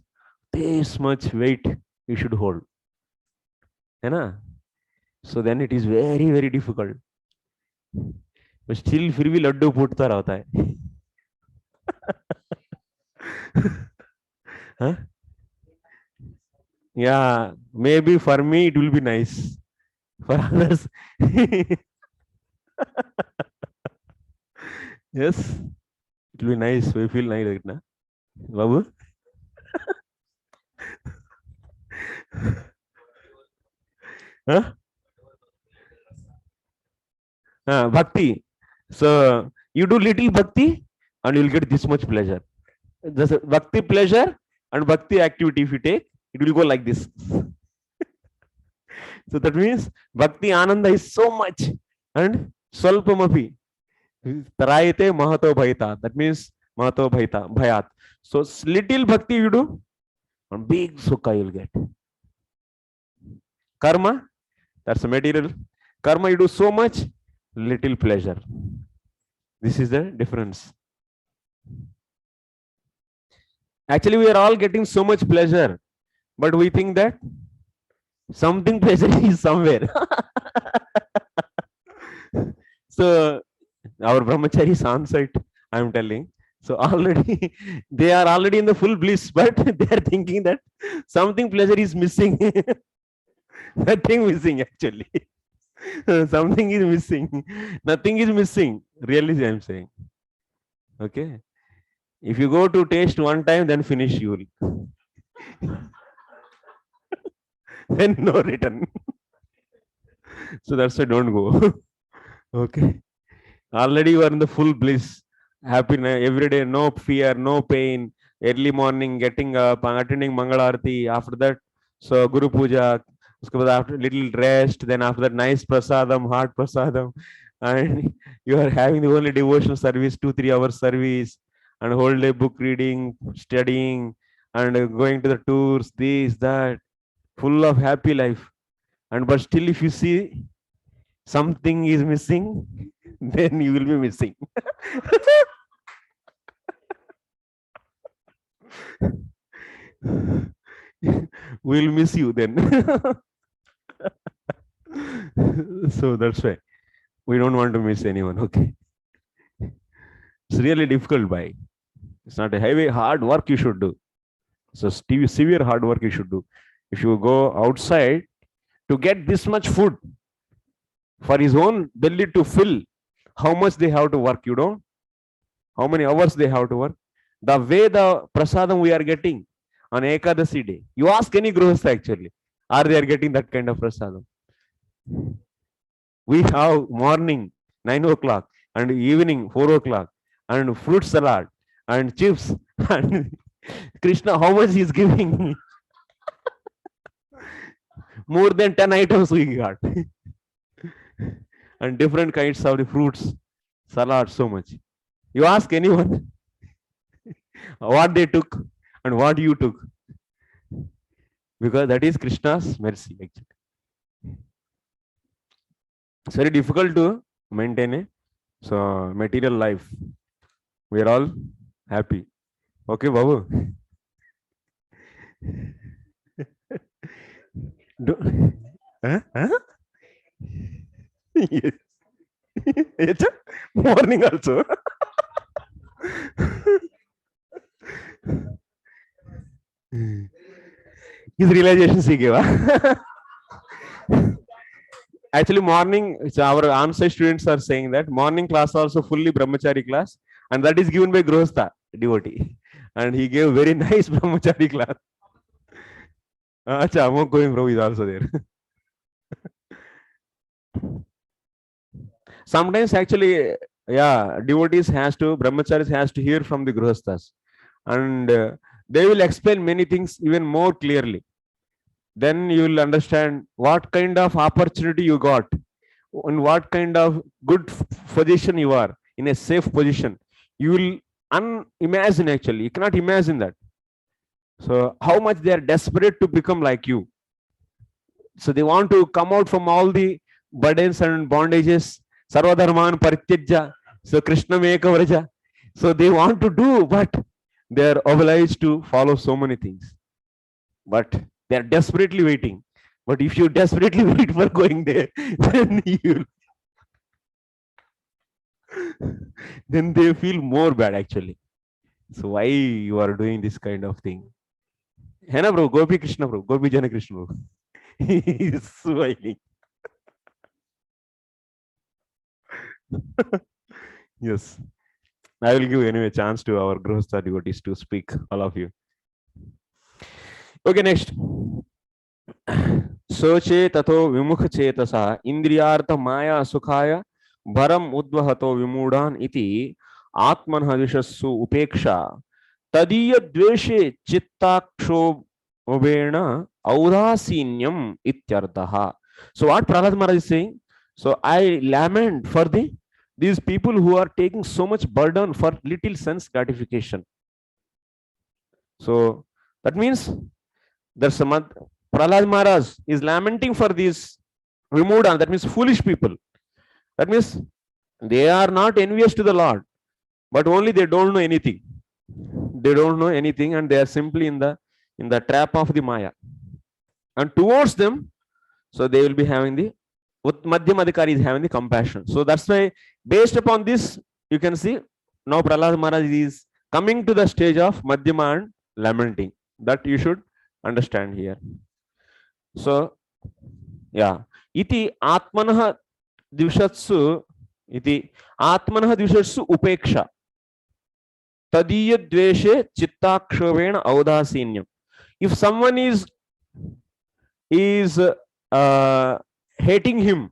this much weight you should hold. So then it is very, very difficult. But still फिर भी लड्डू फूटता रहता है. Huh? Yeah, maybe for me it will be nice. For others, yes, it will be nice. We feel nice, right now, Babu. Huh? Bhakti. So you do little bhakti and you will get this much pleasure. The bhakti pleasure and bhakti activity, if you take, it will go like this. So that means bhakti ananda is so much and swalpamapi tarayate mahato bhaita. That means mahato bhayat. So little bhakti you do and big sukha you'll get. Karma, that's a material. Karma you do so much, little pleasure. This is the difference. Actually, we are all getting so much pleasure, but we think that something pleasure is somewhere. So our brahmachari is on site, I am telling. So already they are already in the full bliss, but they are thinking that something pleasure is missing. Nothing missing actually. Something is missing. Nothing is missing. Really, I'm saying. Okay. If you go to taste one time, then finish you will. Then no return. So that's why don't go. Okay. Already you are in the full bliss. Happiness every day, no fear, no pain. Early morning, getting up, attending Mangalarti. After that, so Guru Puja. After little rest, then after that, nice prasadam, hot prasadam, and you are having the only devotional service, 2-3 hours service, and whole day book reading, studying, and going to the tours, this, that, full of happy life. And but still, if you see something is missing, then you will be missing. We'll miss you then. So that's why we don't want to miss anyone. Okay. It's really difficult, by. It's not a heavy, hard work you should do. So severe hard work you should do. If you go outside to get this much food for his own belly to fill, how much they have to work, you know? How many hours they have to work? The way the prasadam we are getting on Ekadasi day, you ask any grihastha actually, are they are getting that kind of prasadam? We have morning 9 o'clock and evening 4 o'clock and fruit salad and chips and Krishna, how much he is giving? More than 10 items we got. And different kinds of the fruits, salad, so much. You ask anyone what they took and what you took, because that is Krishna's mercy actually. It's very difficult to maintain a material life. We are all happy. Okay, Babu. Huh? Yes. Yes. Morning also. His realization sikeva. Actually, morning, our on-site students are saying that morning class also fully brahmachari class, and that is given by Grihastha devotee, and he gave very nice brahmachari class. Acha, Amok going bro is also there. Sometimes actually, yeah, devotees brahmacharis has to hear from the grihasthas, and they will explain many things even more clearly. Then you will understand what kind of opportunity you got, in what kind of good position you are, in a safe position. You will unimagine actually. You cannot imagine that. So how much they are desperate to become like you. So they want to come out from all the burdens and bondages. Sarvadharman Parityajya. So Krishna Mekavraja. So they want to do, but they are obliged to follow so many things. But they are desperately waiting. But if you desperately wait for going there, then they feel more bad actually. So why you are doing this kind of thing? Hena bro, Gopi Krishna bro, Gopi Jana Krishna bro. He is smiling. Yes. I will give anyway a chance to our Grihastha devotees to speak, all of you. Okay, next. Soche tato vimukha chetasa indriyartha maya sukhaya bharam udvahato vimudan iti atmanha vishassu upeksha tadiya dveshe chittaksho audasinyam ityarthaha. So what Prahlad Maharaj is saying? So I lament for these people who are taking so much burden for little sense gratification. So that means there's some Prahlad Maharaj is lamenting for these Vimudan, that means foolish people. That means they are not envious to the Lord, but only they don't know anything. They don't know anything, and they are simply in the trap of the Maya. And towards them, so they will be having the Madhyam Adhikari is having the compassion. So that's why, based upon this, you can see now Prahlad Maharaj is coming to the stage of Madhyama and lamenting. That you should understand here. So, yeah. Iti atmanah divishatsu iti atmanah divishatsu upeksha. Tadiya dveshe chittakshobena audasinyam. If someone is hating him,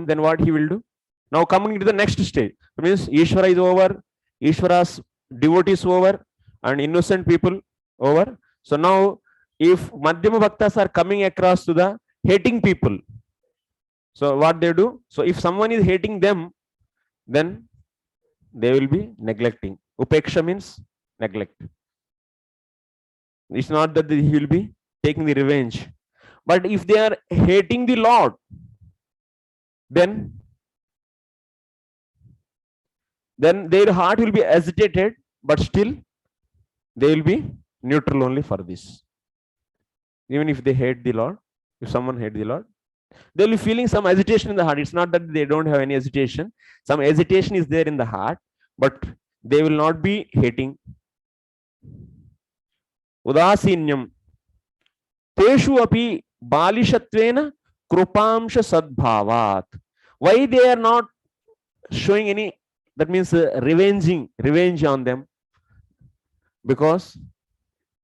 then what he will do? Now coming to the next stage, it means Ishvara is over, Ishvara's devotees over, and innocent people over. So now, if Madhyama Bhaktas are coming across to the hating people, so what they do? So if someone is hating them, then they will be neglecting. Upeksha means neglect. It's not that he will be taking the revenge, but if they are hating the Lord, then their heart will be agitated, but still they will be neutral only for this. Even if they hate the Lord, if someone hates the Lord, they will be feeling some agitation in the heart. It's not that they don't have any agitation. Some agitation is there in the heart, but they will not be hating. Udasinyam teshu api balishatvena krupamsha sadbhavat. Why they are not showing any, that means revenge on them? Because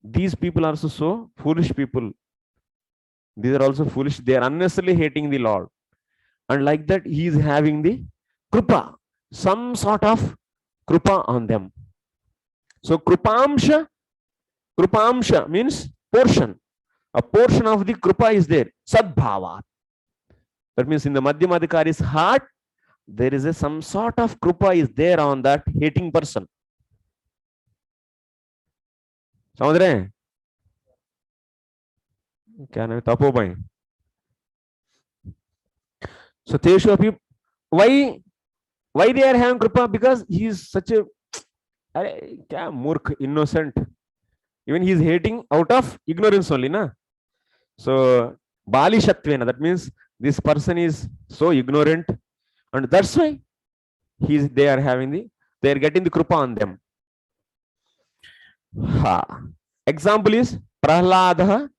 these people are also so foolish people. These are also foolish. They are unnecessarily hating the Lord. And like that, he is having the krupa, some sort of krupa on them. So krupamsha means portion. A portion of the krupa is there. Sadbhava. That means in the Madhyamadikari's heart, there is some sort of krupa is there on that hating person. समझ रहे हैं क्या नाम तपोबन? So teshu api, why they are having krupa? Because he is such a kya murkh, innocent. Even he is hating out of ignorance only, na? So balishatvena, that means this person is so ignorant, and that's why they are getting the krupa on them. Example is Prahlada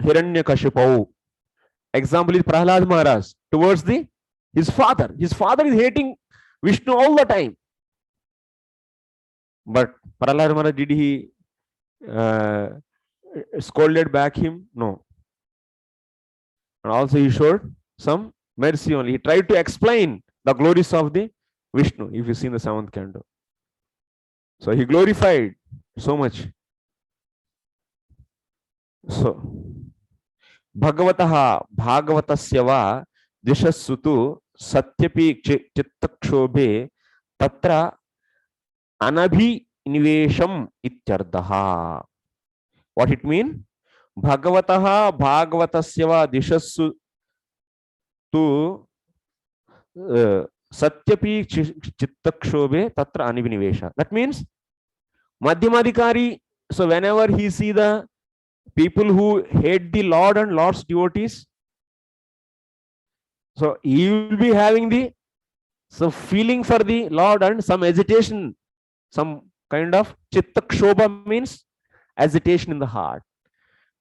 Hiranyakashipu. Example is Prahlad Maharaj towards his father. His father is hating Vishnu all the time. But Prahlad Maharaj, did he scolded back him? No. And also he showed some mercy only. He tried to explain the glories of the Vishnu, if you see in the 7th canto. So he glorified so much. So Bhagavatasya va dishasutu satyapi chittakshobhe tatra anabhinivesham ityardaha. What it mean? Bhagavatasya va dishasutu satyapi chittakshobhe tatra anabhinivesha. That means Madhyamadikari, so whenever he see the people who hate the Lord and Lord's devotees, so he will be having feeling for the Lord and some agitation, some kind of chittakshoba means agitation in the heart.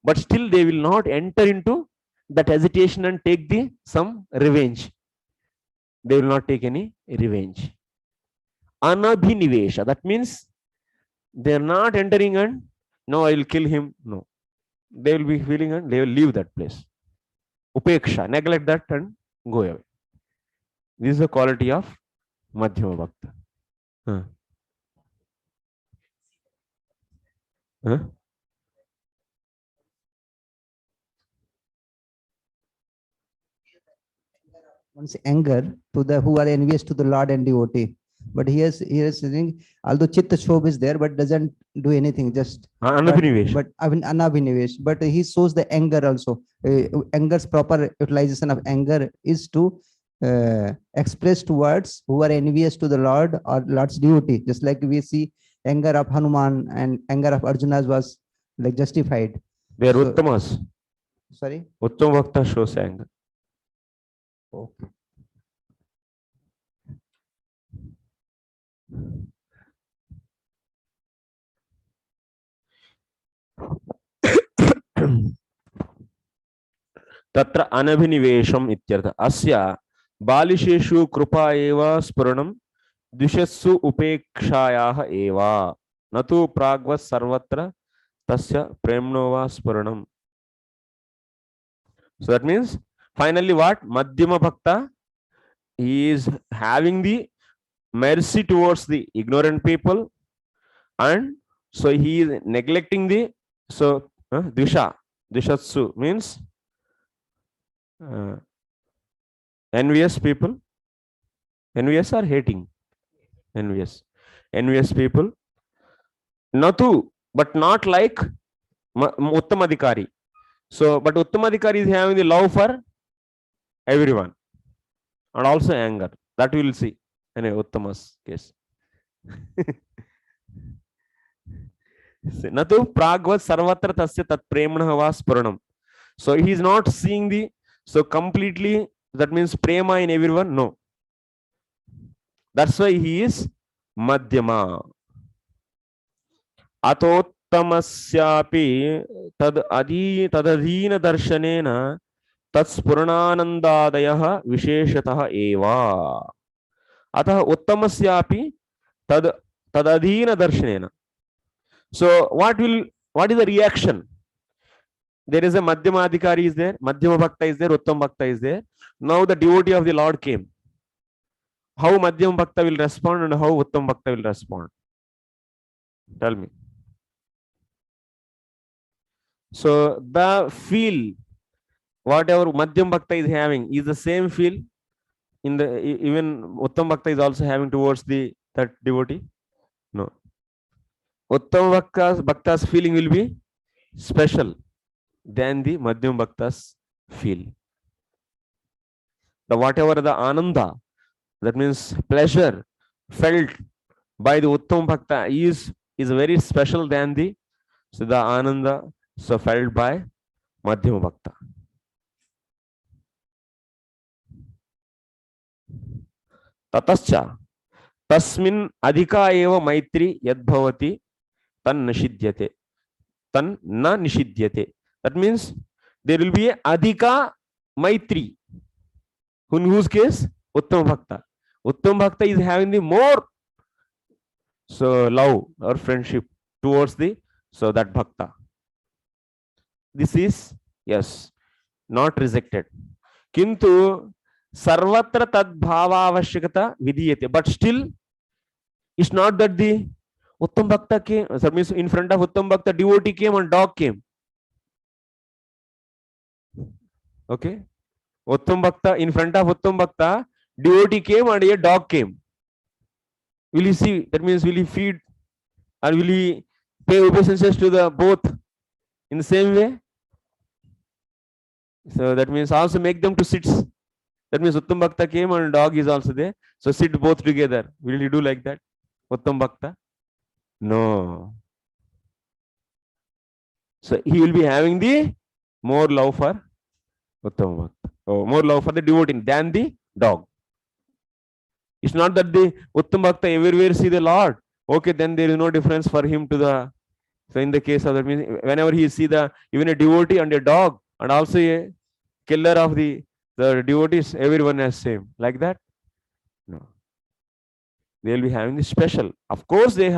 But still they will not enter into that agitation and take some revenge. They will not take any revenge. Anabhinivesha, that means they are not entering and no, I will kill him. No. They will be feeling and they will leave that place. Upeksha, neglect that and go away. This is the quality of Madhyama Bhakta.
One's anger to the who are envious to the Lord and devotee. But he is saying, although Chitta Shobh is there, but doesn't do anything, just
Anabhinivesh.
but I mean Anabhinivesh, but he shows the anger also. Anger's proper utilization of anger is to express towards who are envious to the Lord or Lord's devotee. Just like we see anger of Hanuman and anger of Arjuna's was like justified.
They are Uttamas.
Sorry?
Uttama Bhakta shows anger.
Okay.
तत्र अनभिनिवेशम इत्यर्थ अस्य बालिशेषु कृपा एव स्फुरणं द्विषत्सु उपेक्षायाः एव न तु प्राग्वत् सर्वत्र tasya premnova spuranam. So that means finally what? Madhyama bhakta, he is having the mercy towards the ignorant people, and so he is neglecting the dvishatsu means envious people, envious or hating, envious people, natu, but not like uttamadhikari. So but uttamadhikari is having the love for everyone and also anger, that we will see in uttama's case. Natu pragvat sarvatra tasya tat premna va spuranam. So he is not seeing the, so completely, that means prema in everyone, no. That's why he is madhyama. Atottamasyapi tadadhina darshanena तत्स्फुरणानंदादयः विशेषतः एव अतः उत्तमस्यापि तदधीन दर्शनेन. So what is the reaction? There is a madhyama adhikari is there, madhyama bhakta is there, uttama bhakta is there. Now the devotee of the Lord came. How madhyama bhakta will respond and how uttama bhakta will respond? Tell me. So the feel whatever madhyam bhakta is having is the same feel in the, even uttam bhakta is also having towards that devotee? No. Uttam bhakta's feeling will be special than the madhyam bhakta's feel. The whatever the ananda, that means pleasure felt by the uttam bhakta is very special than the ananda so felt by madhyam bhakta. ततश्च तस्मिन् अधिका एव मैत्री यद्भवति तन्न निषिध्यते. That means there will be a adhika maitri. In whose case? Uttama bhakta. Uttama bhakta is having the more love or friendship towards that bhakta. This is, yes, not rejected. Kintu sarvatra tad bhava avashyakata vidiyate, but still it's not that the uttam bhakta came, that means in front of uttam bhakta devotee came and dog came. Okay, uttam bhakta, in front of uttam bhakta devotee came and a dog came. Will he see? That means will he feed or will he pay obeisances to the both in the same way? So that means also make them to sit. That means Uttam Bhakta came and dog is also there. So sit both together. Will he do like that? Uttam Bhakta? No. So he will be having the more love for Uttam Bhakta. Oh, more love for the devotee than the dog. It's not that the Uttam Bhakta everywhere see the Lord. Okay, then there is no difference for him to the. So in the case of that means whenever he see even a devotee and a dog and also a killer of the devotees, everyone is same. Like that? No. They will be having the special. Of course, they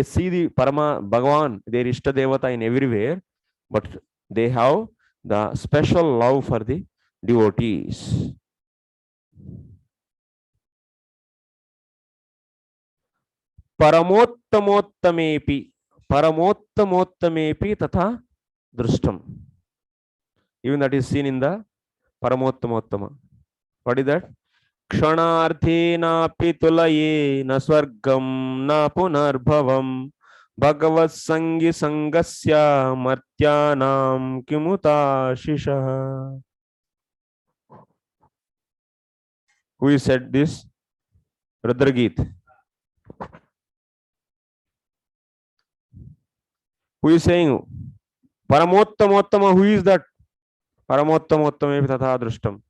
see the Parama Bhagavan, their Ishta Devata in everywhere, but they have the special love for the devotees. Paramottamottamepi tatha drustam. Even that is seen in the Paramottamottama. What is that? Kshanarthena pitulaye na swargam na punarbhavam bhagavat sangi sangasya martyanam kimuta shisha. Who said this? Rudragit. Who is saying Paramottamottama? Who is that? Paramottamottame tatha drustam.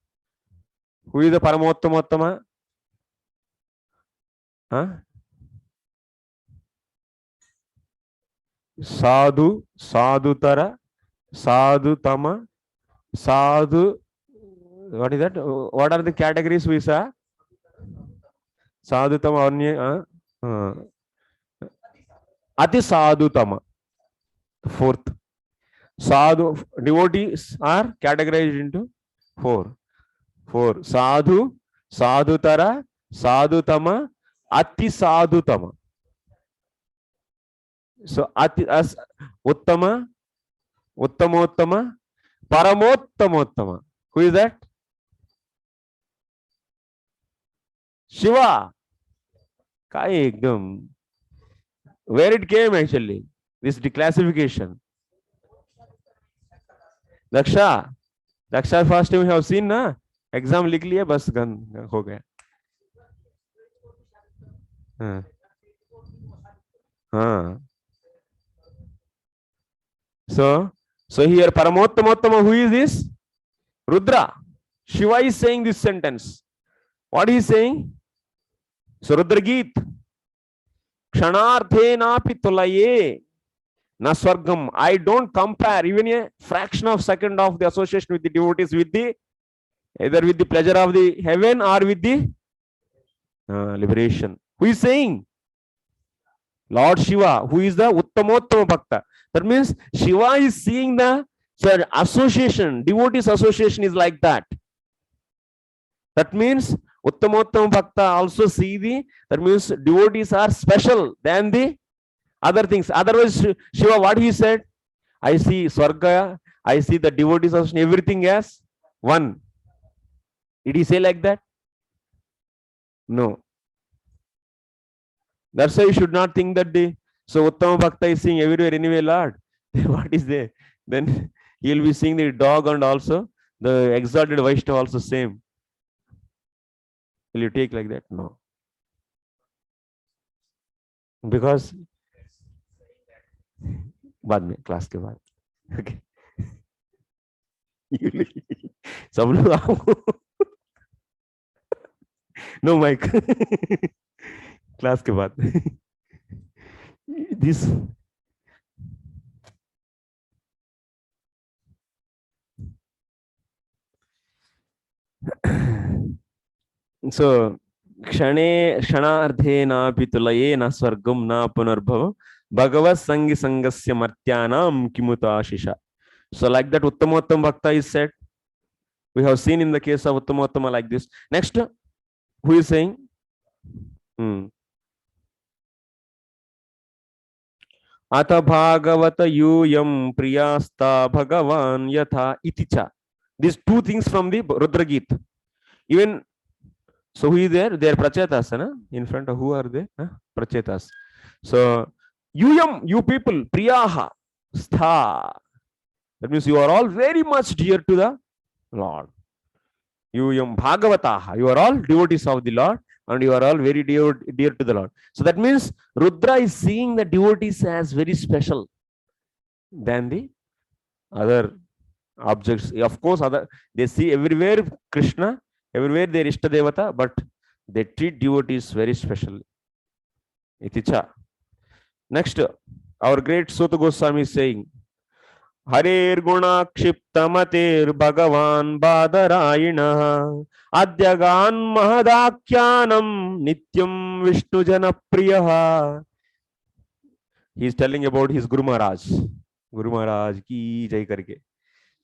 Who is the Paramottamottama? Sadhu, Sadhutara, Sadhutama, Sadhu. What is that? What are the categories we saw? Sadhutama, Ati Sadhutama. The fourth. Sadhu, devotees are categorized into four. Sadhu, Sadhutara, Sadhutama, Ati Sadhutama. So Ati as Uttama, Uttamottama, Paramottamottama. Who is that? Shiva. Kai ekdam. Where it came actually? This declassification. Daksha. Daksha first time we have seen na. Exam लिख लिए बस gun हो गया. हाँ. So here Paramottamottama, who is this? Rudra. Shiva is saying this sentence. What is he saying? So Rudra Geet. Kshanarthe napi tulaye na swargam. I don't compare even a fraction of second of the association with the devotees with the either with the pleasure of the heaven or with the liberation. Who is saying? Lord Shiva, who is the Uttamottama Bhakta. That means Shiva is seeing the association, devotees association is like that. That means Uttamottama Bhakta also see that means devotees are special than the other things. Otherwise, Shiva, what he said? I see Swarga, I see the devotees association, everything as one. Did he say like that? No. That's why you should not think that so Uttama Bhakta is seeing everywhere anyway, Lord. What is there? Then he will be seeing the dog and also the exalted Vaishnava also same. Will you take like that? No. Because बाद में class के बाद. Okay. सब लोग आओ. No mic. Class के बाद. This. So क्षणार्थे नापि तुलये न स्वर्गं न पुनर्भव Bhagavad Sangi Sangasya Martyanam Kimutashisha. So like that Uttamottama Bhakta is said. We have seen in the case of Uttamottama like this. Next, who is saying? Atha Bhagavata Yuyam Priyasta Bhagavan Yatha Iticha. These two things from the Rudra Gita. Even so, who is there? They are Prachetas, na? In front of who are they? Prachetas. So Yuyam, you people, Priyaha, Stha. That means you are all very much dear to the Lord. Yuyam Bhagavataha. You are all devotees of the Lord and you are all very dear to the Lord. So that means Rudra is seeing the devotees as very special than the other objects. Of course, they see everywhere Krishna, everywhere their Ishta Devata, but they treat devotees very specially. Iticha. Next, our great Sutta Goswami is saying, Harer Guna Kshiptamater Bhagavan Badarayina Adyagan Mahadakyanam Nityam Vishnu Jana Priyaha. He is telling about his Guru Maharaj. Guru Maharaj ki jai karke.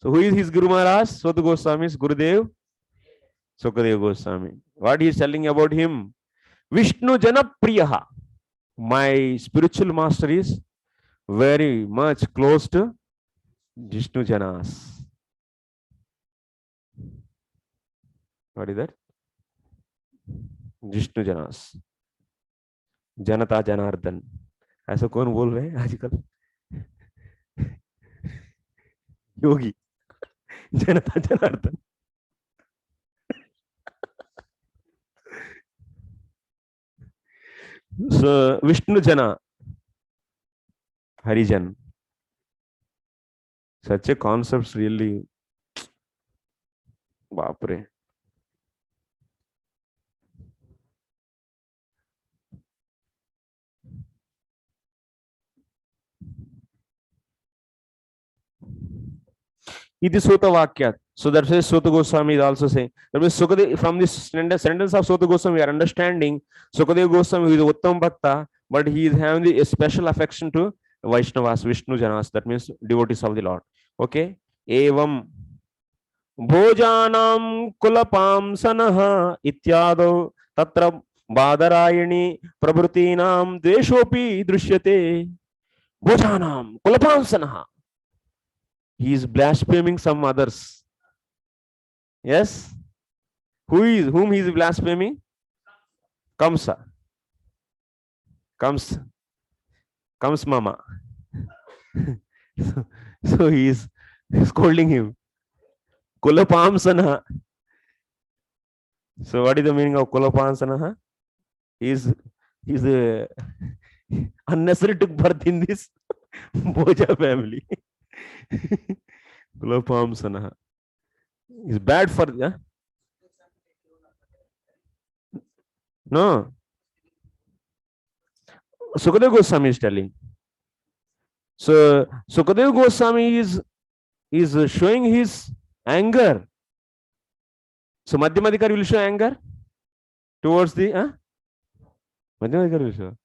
So who is his Guru Maharaj? Sutta Goswami's Gurudev Sukadev Goswami. What he is telling about him? Vishnu Jana Priyaha. My spiritual master is very much close to Vishnu Janas. What is that? Vishnu Janas. Janata Janardhan. ऐसा कौन बोल रहे हैं आजकल? योगी. Janata Janardhan. So Vishnu Jana, Harijan. Such a concepts really, Bapre. iti Sutta Vakyat. So that's why Sutta Goswami is also saying. That means Sukadev, from this sentence of Sutta Goswami, we are understanding Sukadev Goswami is Uttam Bhakta, but he is having a special affection to Vaishnavas, Vishnu Janas. That means devotees of the Lord. Okay. Evam Bhojanam Kulapamsanah Ityado Tatra Badarayani Prabhutinam Dveshopi Drishyate. Bhojanam Kulapamsanah. He is blaspheming some others. Yes? Whom he is blaspheming? Kamsa. Comes mama. So he is scolding him. Kulapamsana. So what is the meaning of Kulapamsana? He is unnecessary took birth in this Bhoja family. Kulapamsana is bad for no. Sukadev Goswami is telling. So Sukadev Goswami is showing his anger. So Madhyamadikari will show anger towards the Madhyamadikari will show.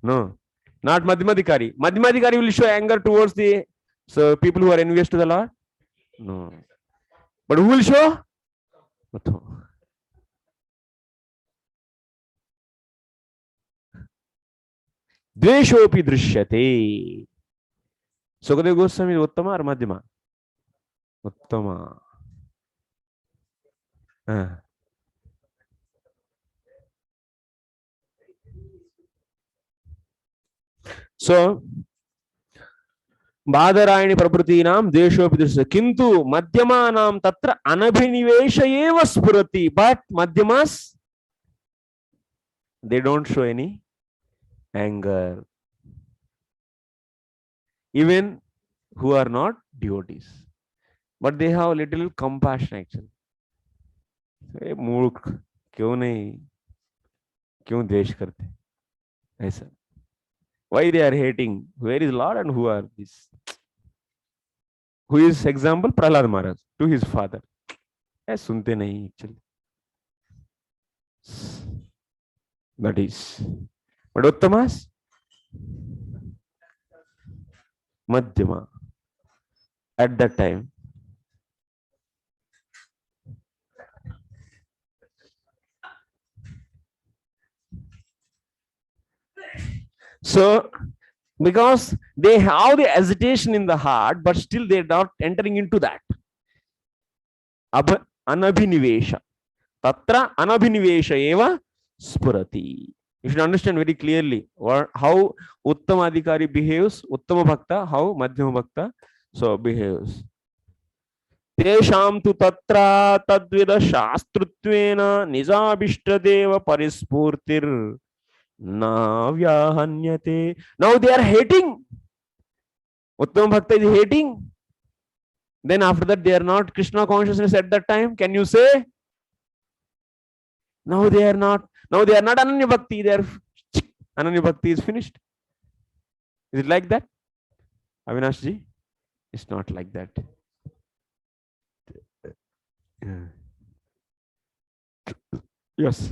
No, not Madhyamadikari. Madhyamadikari will show anger towards the people who are envious to the Lord. No. But who will show? Dveshopi drishyate. Sukadev Goswami is Uttama or Madhyama? Uttama. So, Badarayani Prabhutinam Deshopi Drishyate. Kintu Madhyamanam Tatra Anabhinivesha eva spurati. But Madhyamas, they don't show any anger, even who are not devotees, but they have a little compassion actually. मूर्ख क्यों नहीं क्यों द्वेष करते ऐसा? Why they are hating? Where is Lord and who are this? Who is example? Prahlad Maharaj to his father. सुनते नहीं actually. That is. But Uttamas? Madhyama. At that time. So, because they have the hesitation in the heart, but still they are not entering into that. Anabhinivesha. Tatra anabhinivesha eva spurati. You should understand very clearly how Uttama Adhikari behaves, Uttama Bhakta, how Madhyama Bhakta so behaves. Tesham tu tatra tadvida shastrutvena nijabhishtadeva parispurtir na vyahanyate. Now they are hating. Uttama Bhakta is hating. Then after that they are not Krishna consciousness at that time. Can you say? Now they are not. Now they are not Ananya Bhakti. They are Ananya Bhakti is finished. Is it like that? Avinash ji? It's not like that. Yes.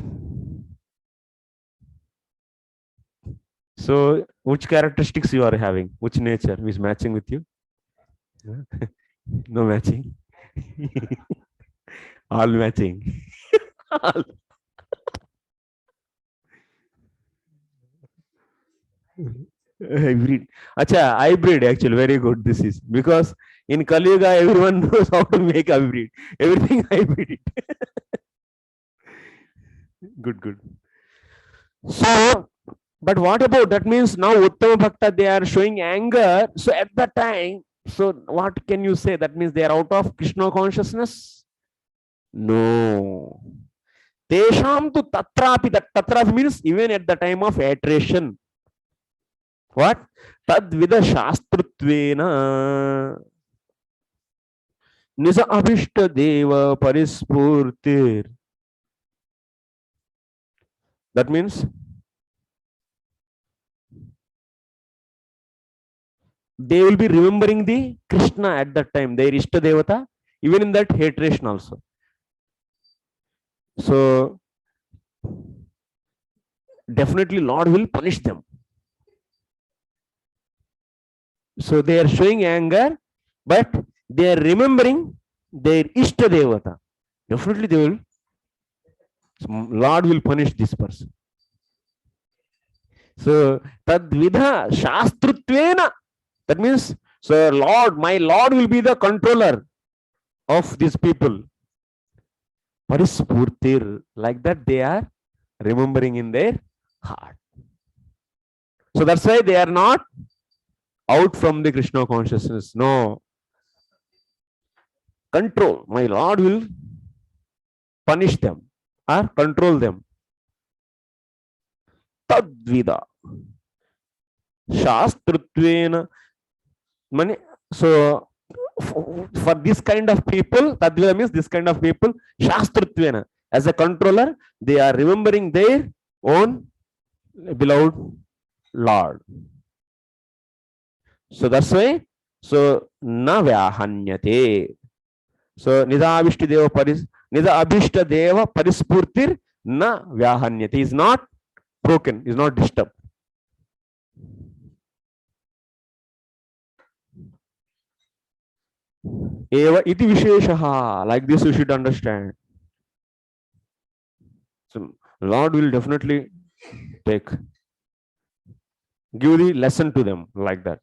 So, which characteristics you are having? Which nature is matching with you? No matching. All matching. All. Hybrid. Acha, hybrid actually very good. This is because in Kali Yuga everyone knows how to make hybrid. Everything hybrid. Good. So, but what about that? Means now Uttama Bhakta they are showing anger. So at that time, so what can you say? That means they are out of Krishna consciousness? No. Tesham tu tatrapi. That tatrapi means even at the time of iteration. What? Tadvida shastrutvena nisa abhishta deva parispurtir. That means they will be remembering the Krishna at that time, their Ishta Devata, even in that hatration also. So definitely Lord will punish them. So they are showing anger, but they are remembering their Ishta Devata. Definitely they will, Lord will punish this person. So tadvidha shastrutvena, that means, so Lord, my Lord will be the controller of these people. Parispurtir, like that they are remembering in their heart. So that's why they are not out from the Krishna consciousness. No. Control. My Lord will punish them or control them. Tadvida. Shastrutvena. So for this kind of people, Tadvida means this kind of people, Shastrutvena. As a controller, they are remembering their own beloved Lord. So that's why, so na vyahanyate. So nida abhishta deva parispurtir na vyahanyate is not broken, is not disturbed. Eva iti visheshaha, like this you should understand. So Lord will definitely give the lesson to them like that.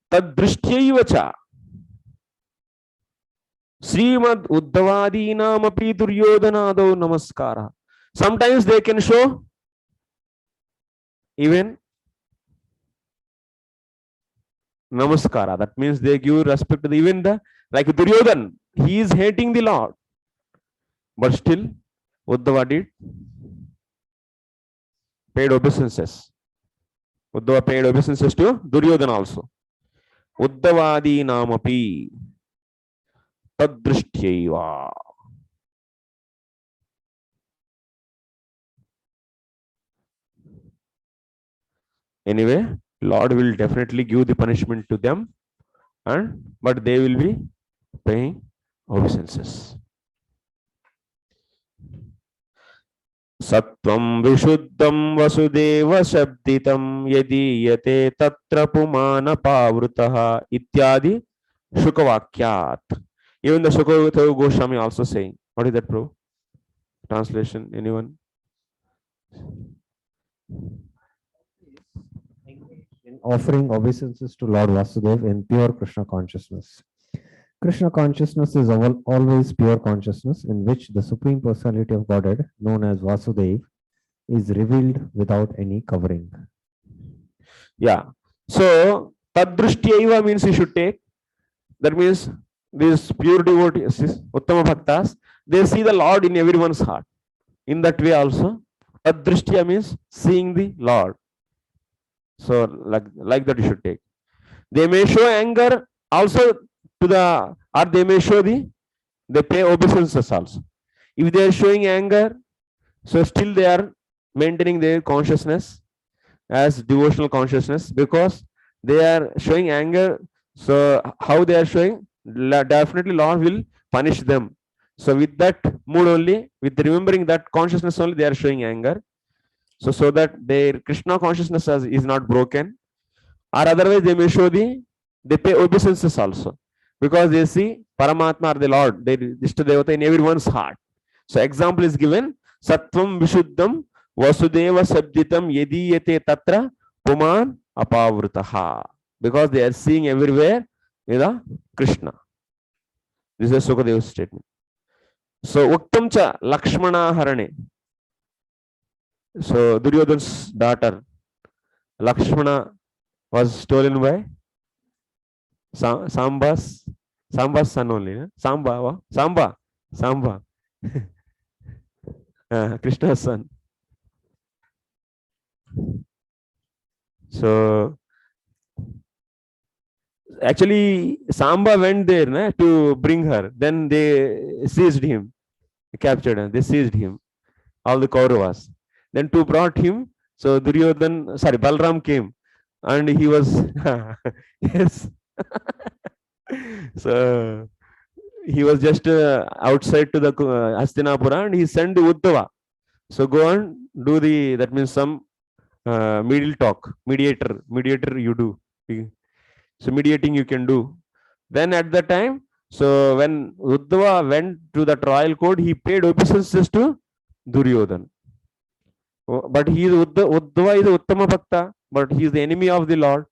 Tad drishtyayivacha Srimad Uddhavadinamapi Duryodhanado Namaskara. Sometimes they can show even Namaskara. That means they give respect to even the, like Duryodhan, he is hating the Lord. But still, Uddhava did paid obeisances. Uddhava paid obeisances to Duryodhana also. Uddhavadinamapi Tadrishthyaiva. Anyway, Lord will definitely give the punishment to them, but they will be paying obeisances. Sattvam vishuddham vasudeva shabditam yadiyate tatra pumana pavrutaha ityadi shukavakyat. Even the Sukadeva Goswami also saying. What is that, bro? Translation, anyone?
In offering obeisances to Lord Vasudeva in pure Krishna consciousness. Krishna consciousness is always pure consciousness in which the Supreme Personality of Godhead, known as Vasudeva, is revealed without any covering.
Yeah. So, Tadrishthyaiva means you should take. That means these pure devotees, Uttama Bhaktas, they see the Lord in everyone's heart. In that way also, Tadrishtya means seeing the Lord. So, like that you should take. They may show anger also to the, or they may show they pay obeisances also. If they are showing anger, so still they are maintaining their consciousness as devotional consciousness, because they are showing anger. So how they are showing, definitely Lord will punish them. So with that mood only, with remembering that consciousness only, they are showing anger. So that their Krishna consciousness is not broken, or otherwise they may show they pay obeisances also, because they see Paramatma or the Lord, they Ishta Devata in everyone's heart. So example is given, Sattvam Vishuddham Vasudeva Sabditam Yadiyate Tatra Puman Apavrutaha, because they are seeing everywhere Krishna. This is Sukadeva's statement. So Uktam cha Lakshmana Harane. So Duryodhana's daughter Lakshmana was stolen by Samba's son only. Samba. Krishna's son. So actually Samba went there to bring her. Then they seized him, captured him. They seized him, all the Kauravas. Then to brought him. So Balram came. and he was yes. So he was just outside to the Hastinapura, and he sent Uddhava. So go and do the, that means some medial talk, mediator you do. So mediating you can do. Then at the time, so when Uddhava went to that royal court, he paid obeisances to Duryodhan. But he is Uddhava is Uttama Bhakta, but he is the enemy of the Lord,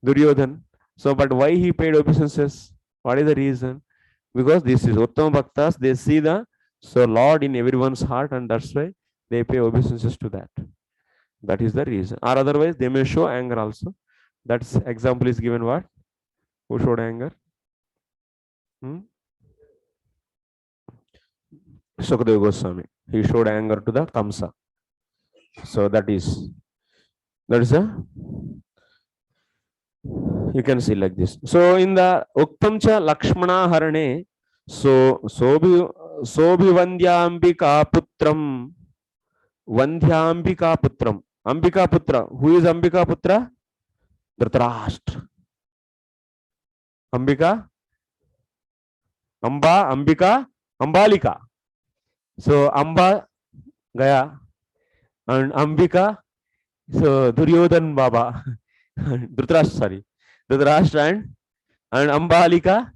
Duryodhan. So, but why he paid obeisances? What is the reason? Because this is Uttama Bhaktas, they see the Lord in everyone's heart, and that's why they pay obeisances to that. That is the reason. Or otherwise, they may show anger also. That's example is given what? Who showed anger? Sukadeva Goswami. He showed anger to the Kamsa. So that is a, you can see like this. So in the Uktamcha Lakshmana Harane, so Sobhivandyambika Putram, Vandhyambika Putram. Ambika Putra. Who is Ambika Putra? Dhritarashtra. Ambika? Amba, Ambika, Ambalika. So Amba Gaya and Ambika, so Duryodhan Baba. Dhritarashtra and Ambalika,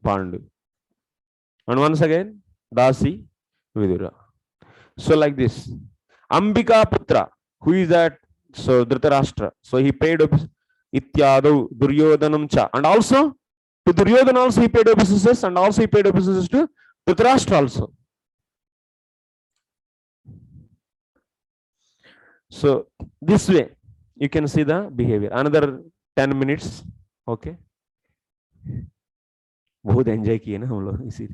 Pandu. And once again, Dasi, Vidura. So like this. Ambika Putra, who is that? So Dhritarashtra. So he paid Ityadu Duryodhanam cha. And also to Duryodhan also he paid obeisances, and also he paid obeisances to Dhritarashtra also. So this way you can see the behavior. Another 10 minutes. Okay. बहुत enjoy किए ना हम लोग इसी.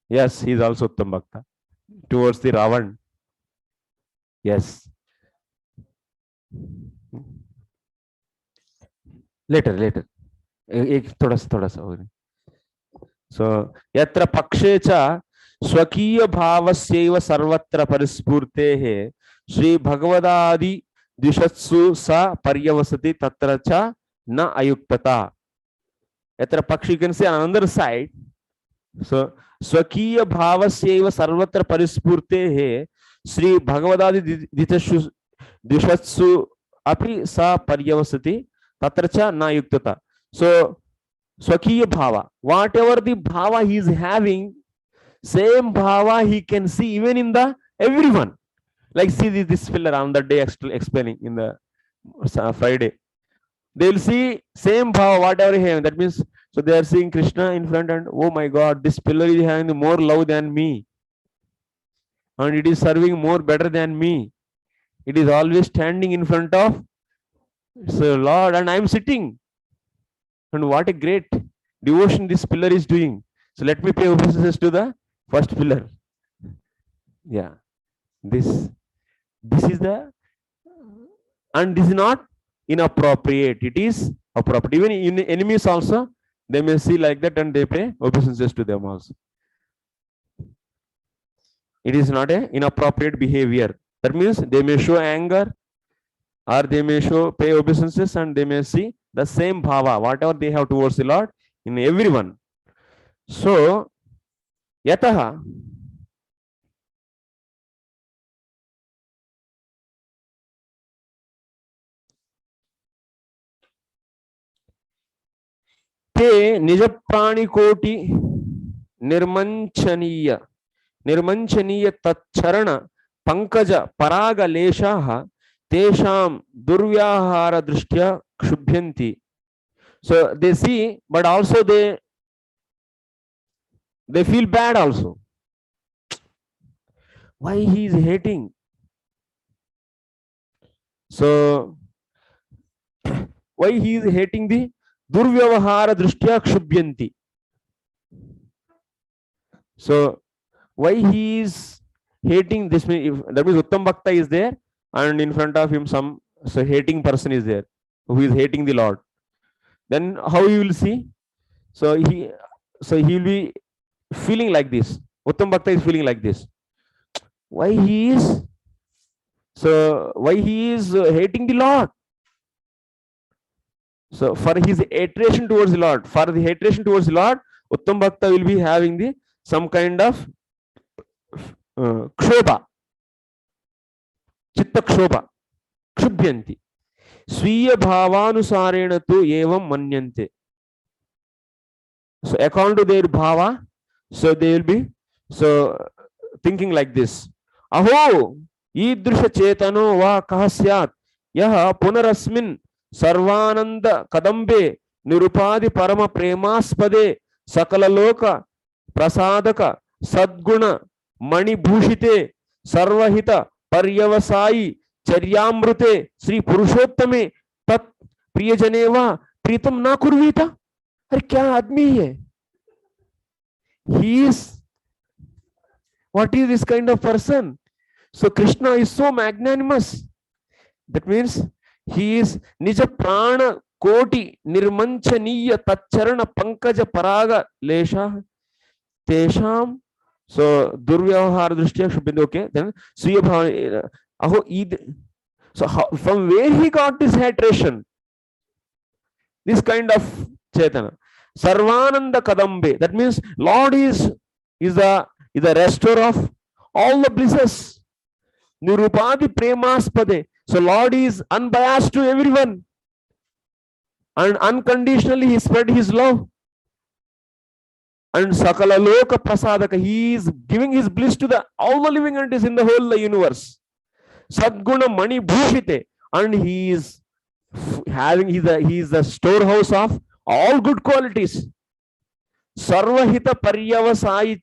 Yes, he is also Uttam Bhakta towards the Ravan. Yes. Later. एक थोड़ा सा. So यत्र पक्षे च स्वकीय भावस्यैव सर्वत्र परिस्फूर्तेः श्री भगवदादि दिशत्सु स पर्यवसति तत्र च न अयुक्तता. यत्र पक्ष, you can say on another side. So स्वकीय भावस्यैव सर्वत्र परिस्फूर्तेः श्री भगवदादि दिशत्सु अपि स पर्यवसति तत्र च न युक्तता. So Swakiya Bhava, whatever the Bhava he is having, same Bhava he can see even in the everyone. Like see this filler on the day explaining in the Friday. They will see same Bhava, whatever he has. That means, so they are seeing Krishna in front and, oh my God, this pillar is having more love than me. And it is serving more better than me. It is always standing in front of, so Lord, and I am sitting. And what a great devotion this pillar is doing. So let me pay obeisances to the first pillar. Yeah. This is the, and this is not inappropriate. It is appropriate. Even in enemies also, they may see like that and they pay obeisances to them also. It is not a inappropriate behavior. That means they may show anger, or they may pay obeisances, and they may see the same bhava, whatever they have towards the Lord, in everyone. So, yataha te nija prani koti nirmanchaniya tatcharana pankaja paraga leshaha tesham durvyahara drishtya kshubhyanti. So they see, but also they feel bad also. Why he is hating? So why he is hating the durvyavahara drishtya kshubhyanti? So why he is hating this? If that means Uttam Bhakta is there, and in front of him some hating person is there who is hating the Lord. Then how you will see? So he will be feeling like this. Uttam Bhakta is feeling like this. why he is hating the Lord. So for his hatred towards the Lord, Uttam Bhakta will be having the some kind of kshoba, chitta kshoba, kshubhyanti. Swiya bhavanusarena tu evam manyante. So according to their bhava, so they will be thinking like this. Aho idrisha chetano va kahasyat yaha punarasmin sarvananda kadambe nirupadi parama premaspade sakala loka prasadaka sadguna mani bhushite sarvahita paryavasayi charyamrute Sri Purushottame tat priyajane va pritam na kurvita. अरे क्या आदमी है? He is, what is this kind of person? So Krishna is so magnanimous. That means he is nija prana koti nirmanchaniya tacharana pankaja paraga lesha tesham. So durvyavahar drishtya should be okay. Then swiya bhava aho id. So from where he got this hatred? This kind of Chaitanya. Sarvananda Kadambe. That means Lord is the restorer of all the blisses. Nirupadi Premaspade. So Lord is unbiased to everyone. And unconditionally he spread his love. And Sakala Loka Prasadaka. He is giving his bliss to all the living entities in the whole universe. Sadguna Mani Bhushite. And he is having, he is the storehouse of all good qualities. Sarvahita paryavasayi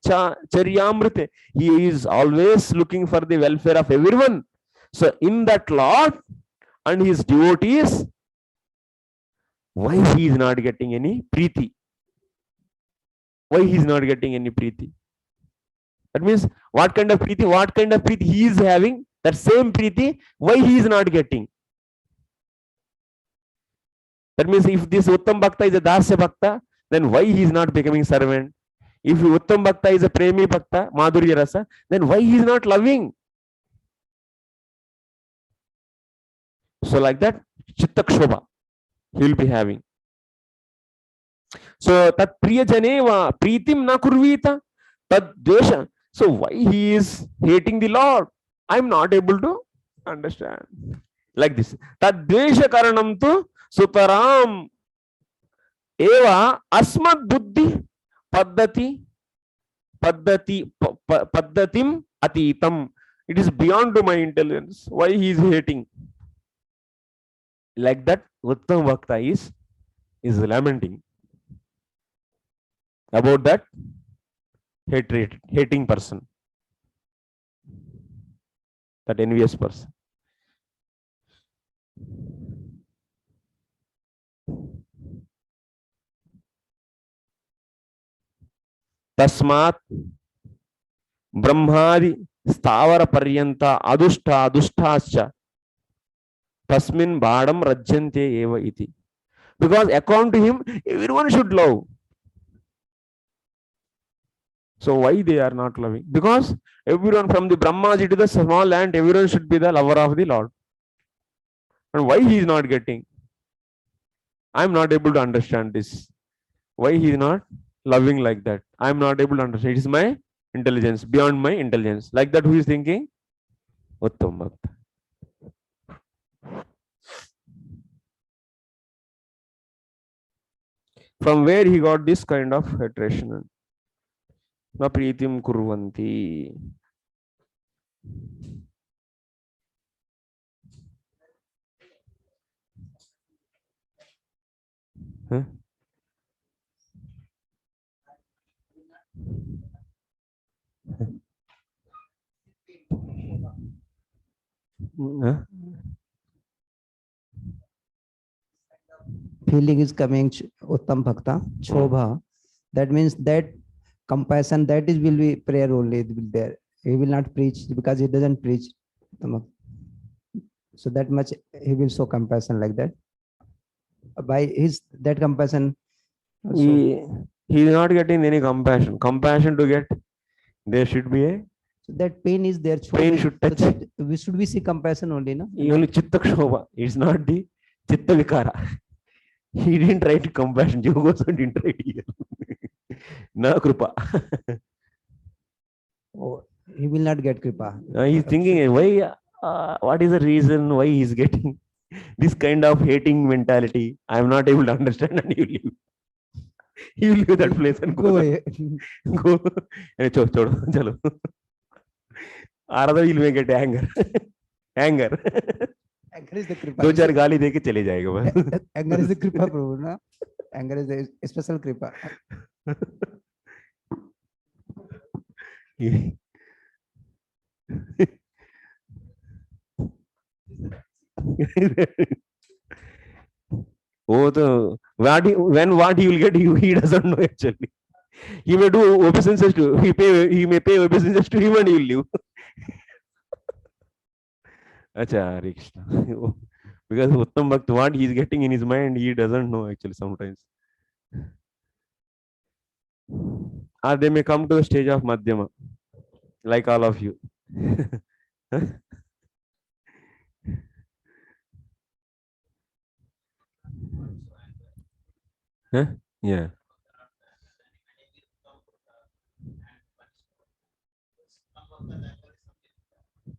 charyamrite. He is always looking for the welfare of everyone. So in that Lord and his devotees, why he is not getting any preeti? Why he is not getting any preeti? That means what kind of preeti? What kind of preeti he is having? That same preeti, why he is not getting? That means if this Uttam Bhakta is a Dasya Bhakta, then why he is not becoming servant? If Uttam Bhakta is a Premi Bhakta, Madhurya Rasa, then why he is not loving? So like that, Chitta Kshobha he will be having. So tat priya janeva pritim na kurvita tad dvesha. So why he is hating the Lord? I am not able to understand. Like this. Tad dvesha karanam tu Sutaram eva asmad buddhi paddatim atitam. It is beyond to my intelligence. Why he is hating? Like that, Uttam Bhakta is lamenting about that hating person, that envious person. Tasmat Brahmadi Stavara Paryanta Adusthascha Tasmin Badam Rajyante Eva Iti. Because according to him, everyone should love. So why they are not loving? Because everyone from the Brahmaji to the small ant, everyone should be the lover of the Lord. And why he is not getting? I am not able to understand this. Why he is not loving like that? I am not able to understand. It is my intelligence, beyond my intelligence. Like that, who is thinking? Uttam Bhakta. From where he got this kind of hatred? Na pritim kurvanti. Huh? Huh?
Feeling is coming, Uttam Bhakta, Chobha. That means that compassion, that is will be prayer only, it will be there. He will not preach because he doesn't preach. So that much he will show compassion like that. By his that compassion,
He is not getting any compassion. Compassion to get, there should be a
So that pain is there.
Pain should touch.
So that we should see compassion only, no?
Only chitta kshobha. It's not the chitta vikara. He didn't write compassion. Yoga didn't write here. Na krupa.
Oh, he will not get kripa.
He's thinking, why? What is the reason why he's getting this kind of hating mentality? I am not able to understand, and you leave. He will leave that place and
Go away.
go. Chalo. Rather, he will get anger. Anger.
Anger is the kripa.
दो चार गाली देके चले जाएगा बस.
Anger is the kripa, Prabhu, no? Anger is a special kripa.
Oh, the what he will get, he doesn't know actually. He may do obeisances to he may pay obeisances to him and he will leave. Acha, Hare Krishna. Because Uttam Bhakt, what he is getting in his mind, he doesn't know actually sometimes. Or they may come to the stage of Madhyama, like all of you. Huh? Yeah.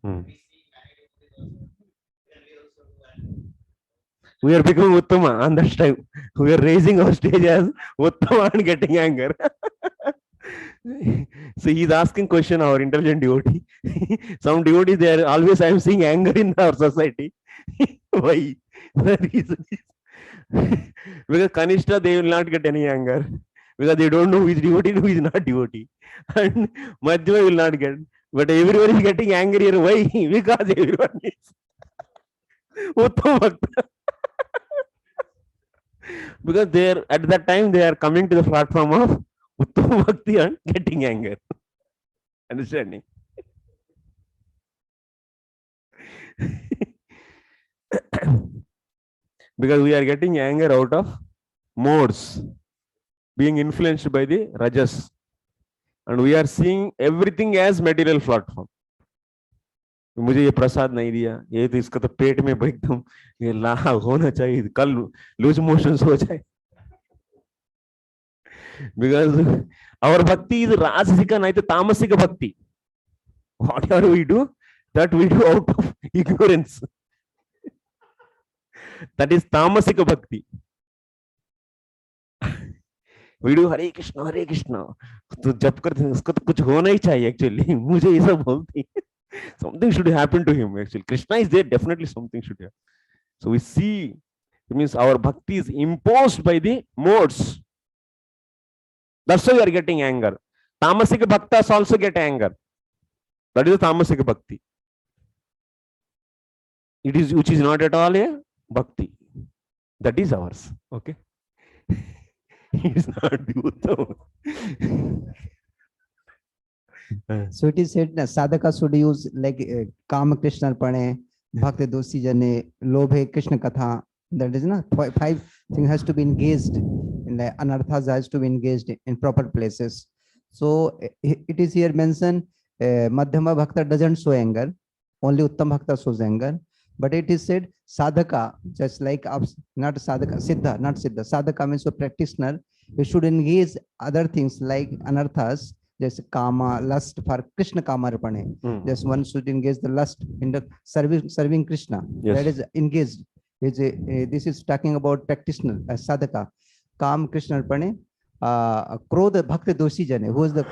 Hmm. We are becoming Uttama on that time. We are raising our stage as Uttama and getting anger. So he's asking question, our intelligent devotee. Some devotees, they are always, I am seeing anger in our society. Why? The reason is because Kanishta, they will not get any anger. Because they don't know who is devotee and who is not devotee. And Madhyama will not get. But everyone is getting angry. Why? Because everyone is Uttama Bhakta. Because they are at that time they are coming to the platform of Uttama Bhakti and getting anger. Understanding? Because we are getting anger out of modes, being influenced by the rajas, and we are seeing everything as material platform. मुझे ये प्रसाद नहीं दिया, ये तो इसका तो पेट में एकदम ये लाभ होना चाहिए, कल लूज मोशंस हो जाए. Because our bhakti is rajasika, nahi to tamasika bhakti. Whatever we do, that we do out of ignorance. That is tamasika bhakti. We do Hare Krishna, Hare Krishna. तो जब करते हैं उसको तो कुछ होना ही चाहिए actually. मुझे ये सब बोलती. Something should happen to him actually. Krishna is there, definitely something should happen. So we see, it means our bhakti is imposed by the modes. That's why we are getting anger. Tamasika bhaktas also get anger. That is the tamasika bhakti. It is which is not at all a bhakti. That is ours. Okay. It is not the Uttama.
So it is said that sadhaka should use like Kama Krishna Arpane, Bhakti Dosi Jane, Lobhe Krishna Katha. That is not five things has to be engaged in the anarthas has to be engaged in proper places. So it is here mentioned Madhyama Bhakta doesn't show anger, only Uttam Bhakta shows anger. But it is said sadhaka, just like not sadhaka, siddha, not siddha. Sadhaka means a practitioner. We should engage other things like anarthas, just kama, lust for Krishna kama arpane. Just one should engage the lust in the serving Krishna.
Yes.
That is engaged. This is talking about practitioner, sadhaka. Kam Krishna arpane. Krodha bhakti doshi jane. Who is the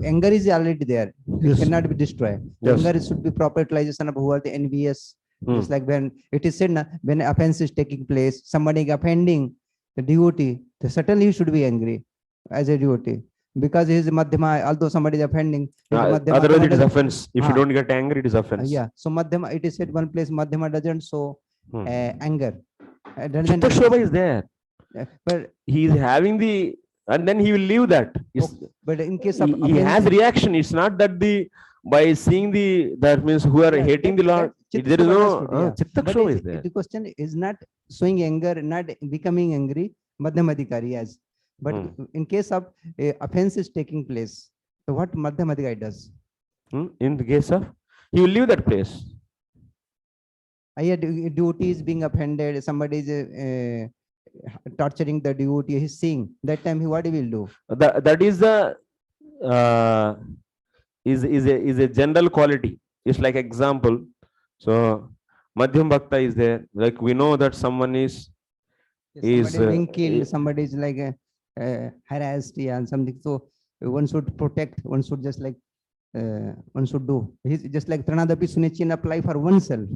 anger is already there. It cannot be destroyed.
Yes.
Anger should be proper utilization of who are the envious. It's like when it is said, when offense is taking place, somebody offending the devotee, certainly he should be angry as a devotee. Because he is Madhyama, although somebody is offending.
Otherwise it is offense. If you don't get angry, it is offense.
Yeah. So Madhyama, it is said one place Madhyama doesn't show anger.
Chitta Shobha is there.
But
he is having the, and then he will leave that.
But in case of
he has reaction. It's not that by seeing that means who are hating the Lord, there is no Chitta Shobha is there.
The question is not showing anger, not becoming angry, Madhyamadikari as. But in case of offense is taking place, so what Madhyamadikari does?
In the case of, he will leave that place.
I had devotee is being offended, somebody is torturing the devotee, he's seeing. That time what he will do?
That is the uh, is a general quality. It's like example. So Madhyam Bhakta is there. Like we know that someone is
Somebody is being
i-
killed, somebody is like harassed, yeah, and something. So one should protect, one should just like one should do. He's just like Tranadapi Sunichin apply for oneself.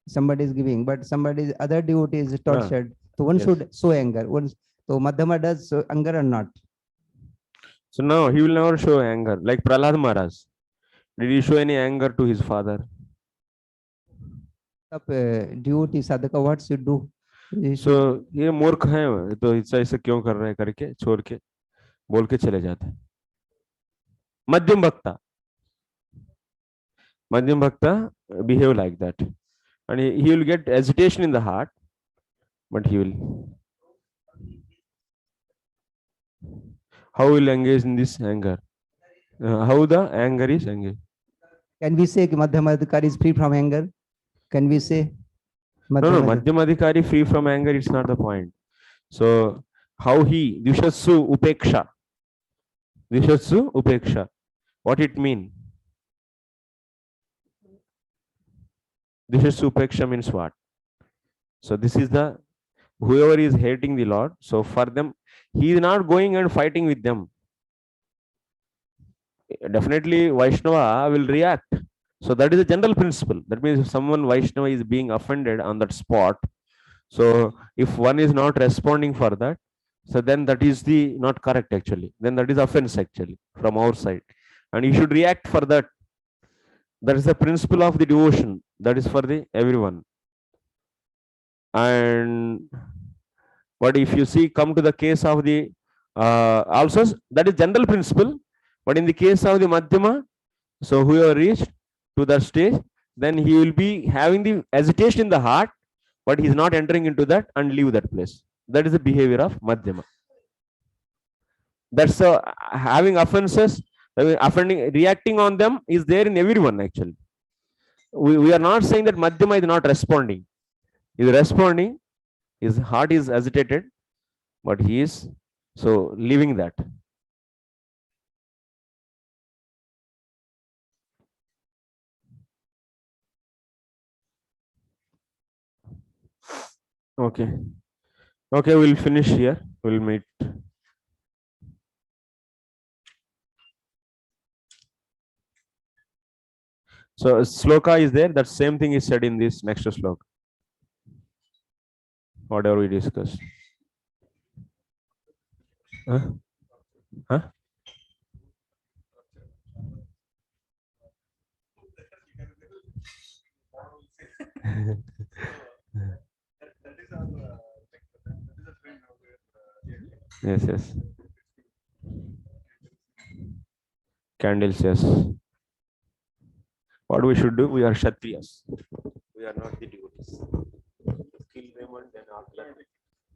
Somebody is giving, but somebody other devotee is tortured. So one
yes.
should show anger. One, so Madhyama does anger or not?
So no, he will never show anger. Like Prahlad Maharaj, did he show any anger to his father?
Devotee sadhaka, what should do? He should,
So ये मूर्ख है तो ऐसा क्यों कर रहे हैं करके छोड़ के बोल के चले जाते हैं. मध्यम भक्ता, Madhyam Bhakta behave like that. And he will get agitation in the heart, but he will. How will engage in this anger? How the anger is engaged?
can we say Madhyamadhikari is free from anger? Can we say?
No, Madhyam Adhikari free from anger, it's not the point. So, how he, Dvishatsu Upeksha. Dvishatsu Upeksha. What it mean? Dvishatsu Upeksha means what? So, this is the, whoever is hating the Lord, so for them, he is not going and fighting with them. Definitely, Vaishnava will react. So, that is a general principle. That means if someone Vaishnava is being offended on that spot, so if one is not responding for that, so then that is the not correct actually. Then that is offense actually from our side. And you should react for that. That is the principle of the devotion. That is for the everyone. And but if you see, come to the case of the also that is general principle. But in the case of the Madhyama, so whoever reached to that stage, then he will be having the agitation in the heart, but he is not entering into that and leave that place. That is the behavior of Madhyama. That's having offenses, offending, reacting on them is there in everyone actually. We are not saying that Madhyama is not responding. He is responding, his heart is agitated, but he is so leaving that. Okay. Okay, we'll finish here. We'll meet. So sloka is there. That same thing is said in this next sloka. Whatever we discussed. Huh? Huh? Yes, yes. Candles, yes. What we should do? We are Kshatriyas. We are not the devotees.